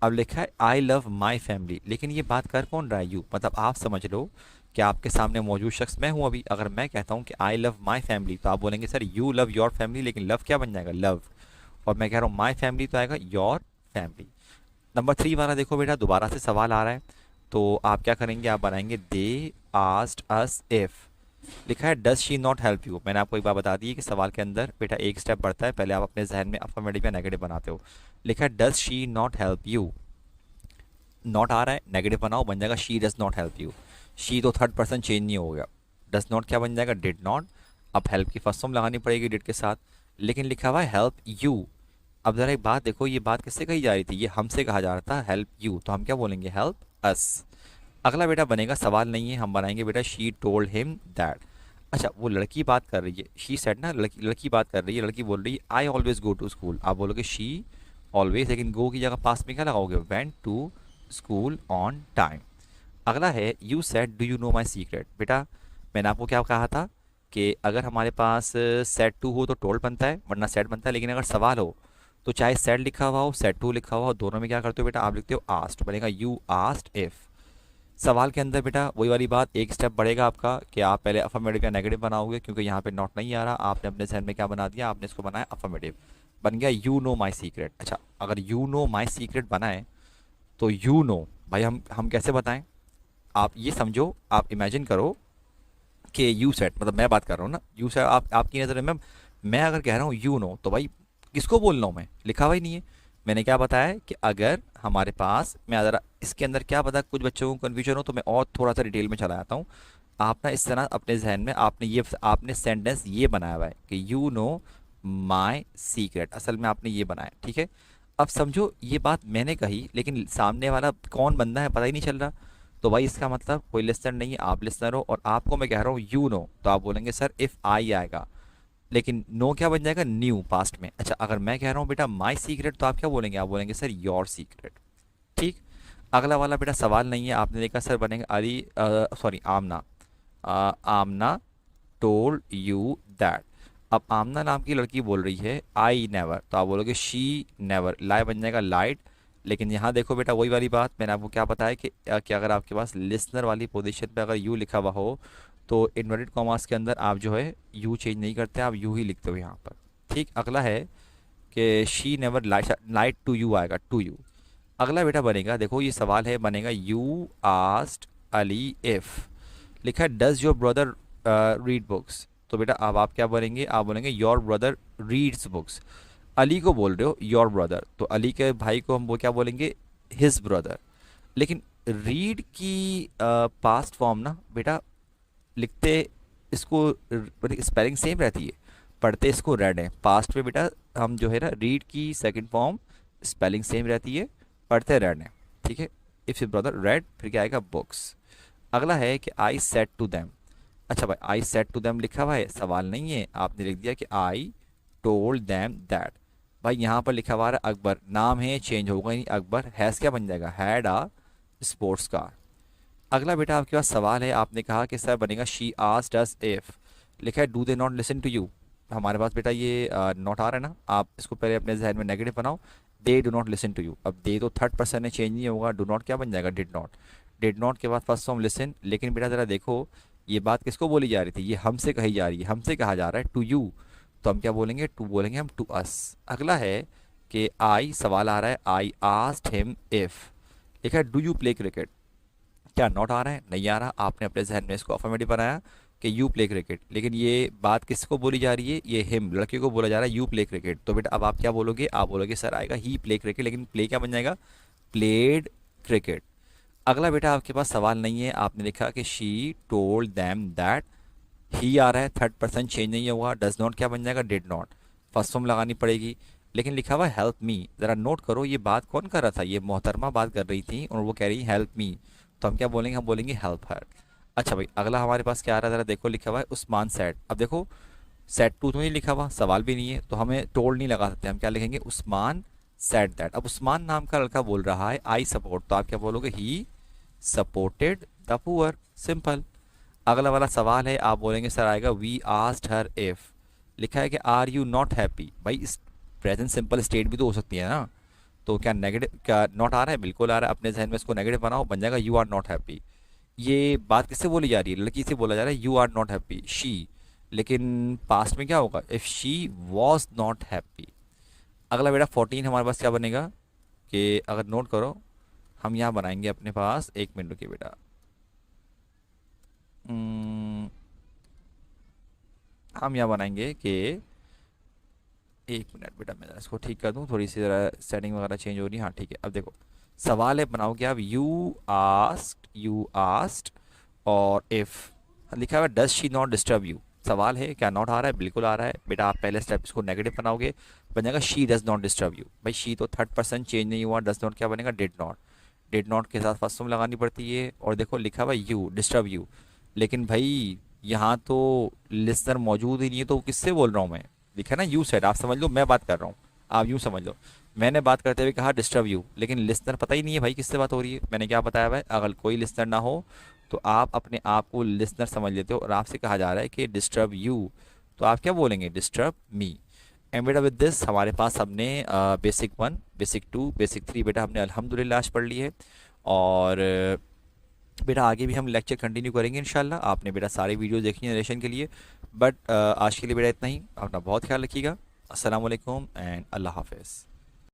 अब लिखा है आई लव माई फैमिली, लेकिन ये बात कर कौन रहा है, यू, मतलब आप समझ लो कि आपके सामने मौजूद शख्स मैं हूँ। अभी अगर मैं कहता हूँ कि आई लव माई फैमिली, तो आप बोलेंगे sir you love your family, लेकिन लव क्या बन जाएगा, लव, और मैं कह रहा हूँ माई फैमिली तो आएगा योर फैमिली। नंबर 3 वाला देखो बेटा, दोबारा से सवाल आ रहा है, तो आप क्या करेंगे, आप बनाएंगे दे आस्क्ड अस इफ। लिखा है does she not help you, मैंने आपको एक बात बता दी है कि सवाल के अंदर बेटा एक स्टेप बढ़ता है, पहले आप अपने जहन में अफर्मेटिव या नेगेटिव बनाते हो। लिखा है does she not help you, not आ रहा है, नेगेटिव बनाओ, बन जाएगा she does not help you. She तो थर्ड पर्सन चेंज नहीं हो गया, डज नॉट क्या बन जाएगा, डिड नॉट। अब हेल्प की फर्स्ट फॉर्म लगानी पड़ेगी डिड के साथ, लेकिन लिखा हुआ है हेल्प यू। अब ज़रा एक बात देखो, ये बात किससे कही जा रही थी, ये हमसे कहा जा रहा था हेल्प यू, तो हम क्या बोलेंगे, हेल्प अस। अगला बेटा बनेगा, सवाल नहीं है, हम बनाएंगे बेटा शी टोल्ड हिम दैट। अच्छा वो लड़की बात कर रही है, शी सेड ना, लड़की लड़की बात कर रही है, लड़की बोल रही है I always go to school, आप बोलोगे शी ऑलवेज, लेकिन गो की जगह पास में क्या लगाओगे, went to school on time. अगला है you said do you know my secret. बेटा मैंने आपको क्या कहा था कि अगर हमारे पास सेड टू हो तो टोल्ड बनता है, वरना सेड बनता है, लेकिन अगर सवाल हो तो चाहे सेड लिखा हुआ हो सेड टू लिखा हुआ हो, दोनों में क्या करते हो बेटा, आप लिखते हो आस्ट, बनेगा यू आस्ट इफ। सवाल के अंदर बेटा वही वाली बात, एक स्टेप बढ़ेगा आपका कि आप पहले अफर्मेटिव या नेगेटिव बनाओगे, क्योंकि यहाँ पे नॉट नहीं आ रहा, आपने अपने जहन में क्या बना दिया, आपने इसको बनाया अफर्मेटिव, बन गया यू नो माई सीक्रेट। अच्छा अगर यू नो माई सीक्रेट बनाए तो यू नो भाई हम कैसे बताएं, आप ये समझो, आप इमेजिन करो कि यू सेट, मतलब मैं बात कर रहा हूँ ना, यू सेट आपकी नज़र में, मैं अगर कह रहा हूँ यू नो, तो भाई किसको बोल रहा हूँ मैं, लिखा हुआ ही नहीं है। मैंने क्या बताया है कि अगर हमारे पास, मैं ज़रा इसके अंदर क्या पता कुछ बच्चों को कन्फ्यूजन हो, तो मैं और थोड़ा सा डिटेल में चला जाता हूँ। आप ना इस तरह अपने जहन में आपने सेंटेंस ये बनाया हुआ है कि यू नो माई सीक्रेट, असल में आपने ये बनाया, ठीक है। अब समझो ये बात मैंने कही, लेकिन सामने वाला कौन बंदा है पता ही नहीं चल रहा, तो भाई इसका मतलब कोई लिसनर नहीं है, आप लिसनर हो, और आपको मैं कह रहा हूँ यू नो, तो आप बोलेंगे सर इफ़ आई आएगा, लेकिन नो क्या बन जाएगा, न्यू पास्ट में। अच्छा अगर मैं कह रहा हूँ बेटा माई सीक्रेट, तो आप क्या बोलेंगे, आप बोलेंगे सर योर सीक्रेट, ठीक। अगला वाला बेटा सवाल नहीं है, आपने देखा सर बनेगा Ali, sorry Amna, Amna told you that. अब आमना नाम की लड़की बोल रही है आई नेवर, तो आप बोलोगे शी नेवर, लाई बन जाएगा लाइट। लेकिन यहाँ देखो बेटा वही वाली बात, मैंने आपको क्या बताया कि अगर आपके पास लिसनर वाली पोजीशन पे अगर यू लिखा हुआ हो, तो इन्वर्टेड कॉमास के अंदर आप जो है यू चेंज नहीं करते, आप यू ही लिखते हो यहाँ पर, ठीक। अगला है कि she never lied to you आएगा, टू यू। अगला बेटा बनेगा, देखो ये सवाल है, बनेगा यू आस्क्ड अली इफ, लिखा है does your brother read books. तो बेटा अब आप क्या बोलेंगे, आप बोलेंगे your brother reads books. Ali को बोल रहे हो योर ब्रदर, तो अली के भाई को हम वो क्या बोलेंगे, हिज ब्रदर। लेकिन रीड की पास्ट फॉर्म ना बेटा लिखते इसको स्पेलिंग सेम रहती है, पढ़ते इसको रेड है। पास्ट में बेटा हम जो है ना रीड की सेकंड फॉर्म स्पेलिंग सेम रहती है, पढ़ते रेड है, ठीक है। इफ योर ब्रदर रेड, फिर क्या आएगा बुक्स। अगला है कि आई सेड टू देम। अच्छा भाई आई सेड टू देम लिखा हुआ है, सवाल नहीं है, आपने लिख दिया कि आई टोल्ड देम दैट। भाई यहाँ पर लिखा हुआ है अकबर, नाम है चेंज होगा ही नहीं, अकबर हैज़ क्या बन जाएगा, हैड आ स्पोर्ट्स कार। अगला बेटा आपके पास सवाल है, आपने कहा कि सर बनेगा शी आस्क्ड अस इफ, लिखा है do they not listen to you. हमारे पास बेटा ये नॉट आ रहा है ना, आप इसको पहले अपने जहन में नेगेटिव बनाओ, they do not listen to you. अब दे तो थर्ड पर्सन में चेंज नहीं होगा, डू नॉट क्या बन जाएगा, डिड नॉट। डिड नॉट के बाद फर्स्ट फॉर्म लिसन। लेकिन बेटा ज़रा देखो ये बात किसको बोली जा रही थी, ये हमसे कही जा रही है, हमसे कहा जा रहा है टू यू, तो हम क्या बोलेंगे, टू बोलेंगे हम टू अस। अगला है कि आई, सवाल आ रहा है आई आस्क्ड हिम इफ, लिखा है डू यू प्ले क्रिकेट। क्या नॉट आ रहा है, नहीं आ रहा, आपने अपने जहन में इसको अफर्मेटिव बनाया कि यू प्ले क्रिकेट। लेकिन ये बात किसको बोली जा रही है, ये हिम लड़के को बोला जा रहा है यू प्ले क्रिकेट। तो बेटा अब आप क्या बोलोगे, आप बोलोगे सर आएगा ही प्ले क्रिकेट, लेकिन प्ले क्या बन जाएगा, प्लेड क्रिकेट। अगला बेटा आपके पास सवाल नहीं है, आपने लिखा कि शी टोल्ड दैम दैट, ही आ रहा है, थर्ड पर्सन चेंज नहीं हुआ, डज नॉट क्या बन जाएगा, डिड नॉट, फर्स्ट फॉर्म लगानी पड़ेगी। लेकिन लिखा हुआ हेल्प मी, ज़रा नोट करो ये बात कौन कर रहा था, ये मोहतरमा बात कर रही थी और वो कह रही हेल्प मी, तो हम क्या बोलेंगे, हम बोलेंगे हेल्प हर। अच्छा भाई अगला हमारे पास क्या आ रहा है, ज़रा देखो लिखा हुआ है उस्मान सेड। अब देखो सेड टू तो नहीं लिखा हुआ, सवाल भी नहीं है, तो हमें टोल्ड नहीं लगा सकते, हम क्या लिखेंगे उस्मान सेड दैट। अब उस्मान नाम का लड़का बोल रहा है आई सपोर्ट, तो आप क्या बोलोगे, he supported the poor, simple. अगला वाला सवाल है, आप बोलेंगे सर आएगा वी आस्क्ड हर इफ, लिखा है कि आर यू नॉट हैप्पी। भाई इस प्रेजेंट सिंपल स्टेट भी तो हो सकती है ना, तो क्या नेगेटिव, क्या नॉट आ रहा है, बिल्कुल आ रहा है, अपने जहन में इसको नेगेटिव बनाओ, बन जाएगा यू आर नॉट हैप्पी। ये बात किससे बोली जा रही है, लड़की से बोला जा रहा है you are not happy, she. लेकिन पास्ट में क्या होगा, if she was not happy. अगला बेटा 14 हमारे पास क्या बनेगा, कि अगर नोट करो हम यहाँ बनाएंगे अपने पास, एक मिनट रुकिए बेटा, हम यहाँ बनाएंगे कि, एक मिनट बेटा मैं इसको ठीक कर दूँ, थोड़ी सी ज़रा सेटिंग वगैरह चेंज हो रही है, हाँ ठीक है। अब देखो सवाल है, बनाओगे आप यू आस्क्ड और इफ़, लिखा हुआ does she not disturb you, सवाल है क्या नॉट आ रहा है, बिल्कुल आ रहा है बेटा, आप पहले स्टेप इसको नेगेटिव बनाओगे, बन जाएगा she does not disturb you. भाई शी तो थर्ड पर्सन चेंज नहीं हुआ, डज नॉट क्या बनेगा, डिड नॉट। डिड नॉट के साथ फर्स्ट फॉर्म लगानी पड़ती है, और देखो लिखा हुआ यू डिस्टर्ब यू, लेकिन भाई यहाँ तो लिसनर मौजूद ही नहीं है, तो किससे बोल रहा हूँ मैं, लिखा ना यू सेड, आप समझ लो मैं बात कर रहा हूँ, आप यूँ समझ लो मैंने बात करते हुए कहा डिस्टर्ब यू, लेकिन लिसनर पता ही नहीं है भाई किससे बात हो रही है। मैंने क्या बताया भाई, अगर कोई लिसनर ना हो तो आप अपने आप को लिसनर समझ लेते हो, और आपसे कहा जा रहा है कि डिस्टर्ब यू, तो आप क्या बोलेंगे, डिस्टर्ब मी। एंड बेटा विद दिस हमारे पास हमने बेसिक 1, बेसिक 2, बेसिक 3 बेटा हमने अल्हम्दुलिल्लाह आज पढ़ ली है। और बेटा आगे भी हम लेक्चर कंटिन्यू करेंगे इंशाल्लाह। आपने बेटा सारी वीडियो देखी नरेशन के लिए, बट आज के लिए बेटा इतना ही, अपना बहुत ख्याल रखिएगा। अस्सलाम वालेकुम एंड अल्लाह हाफ़िज़।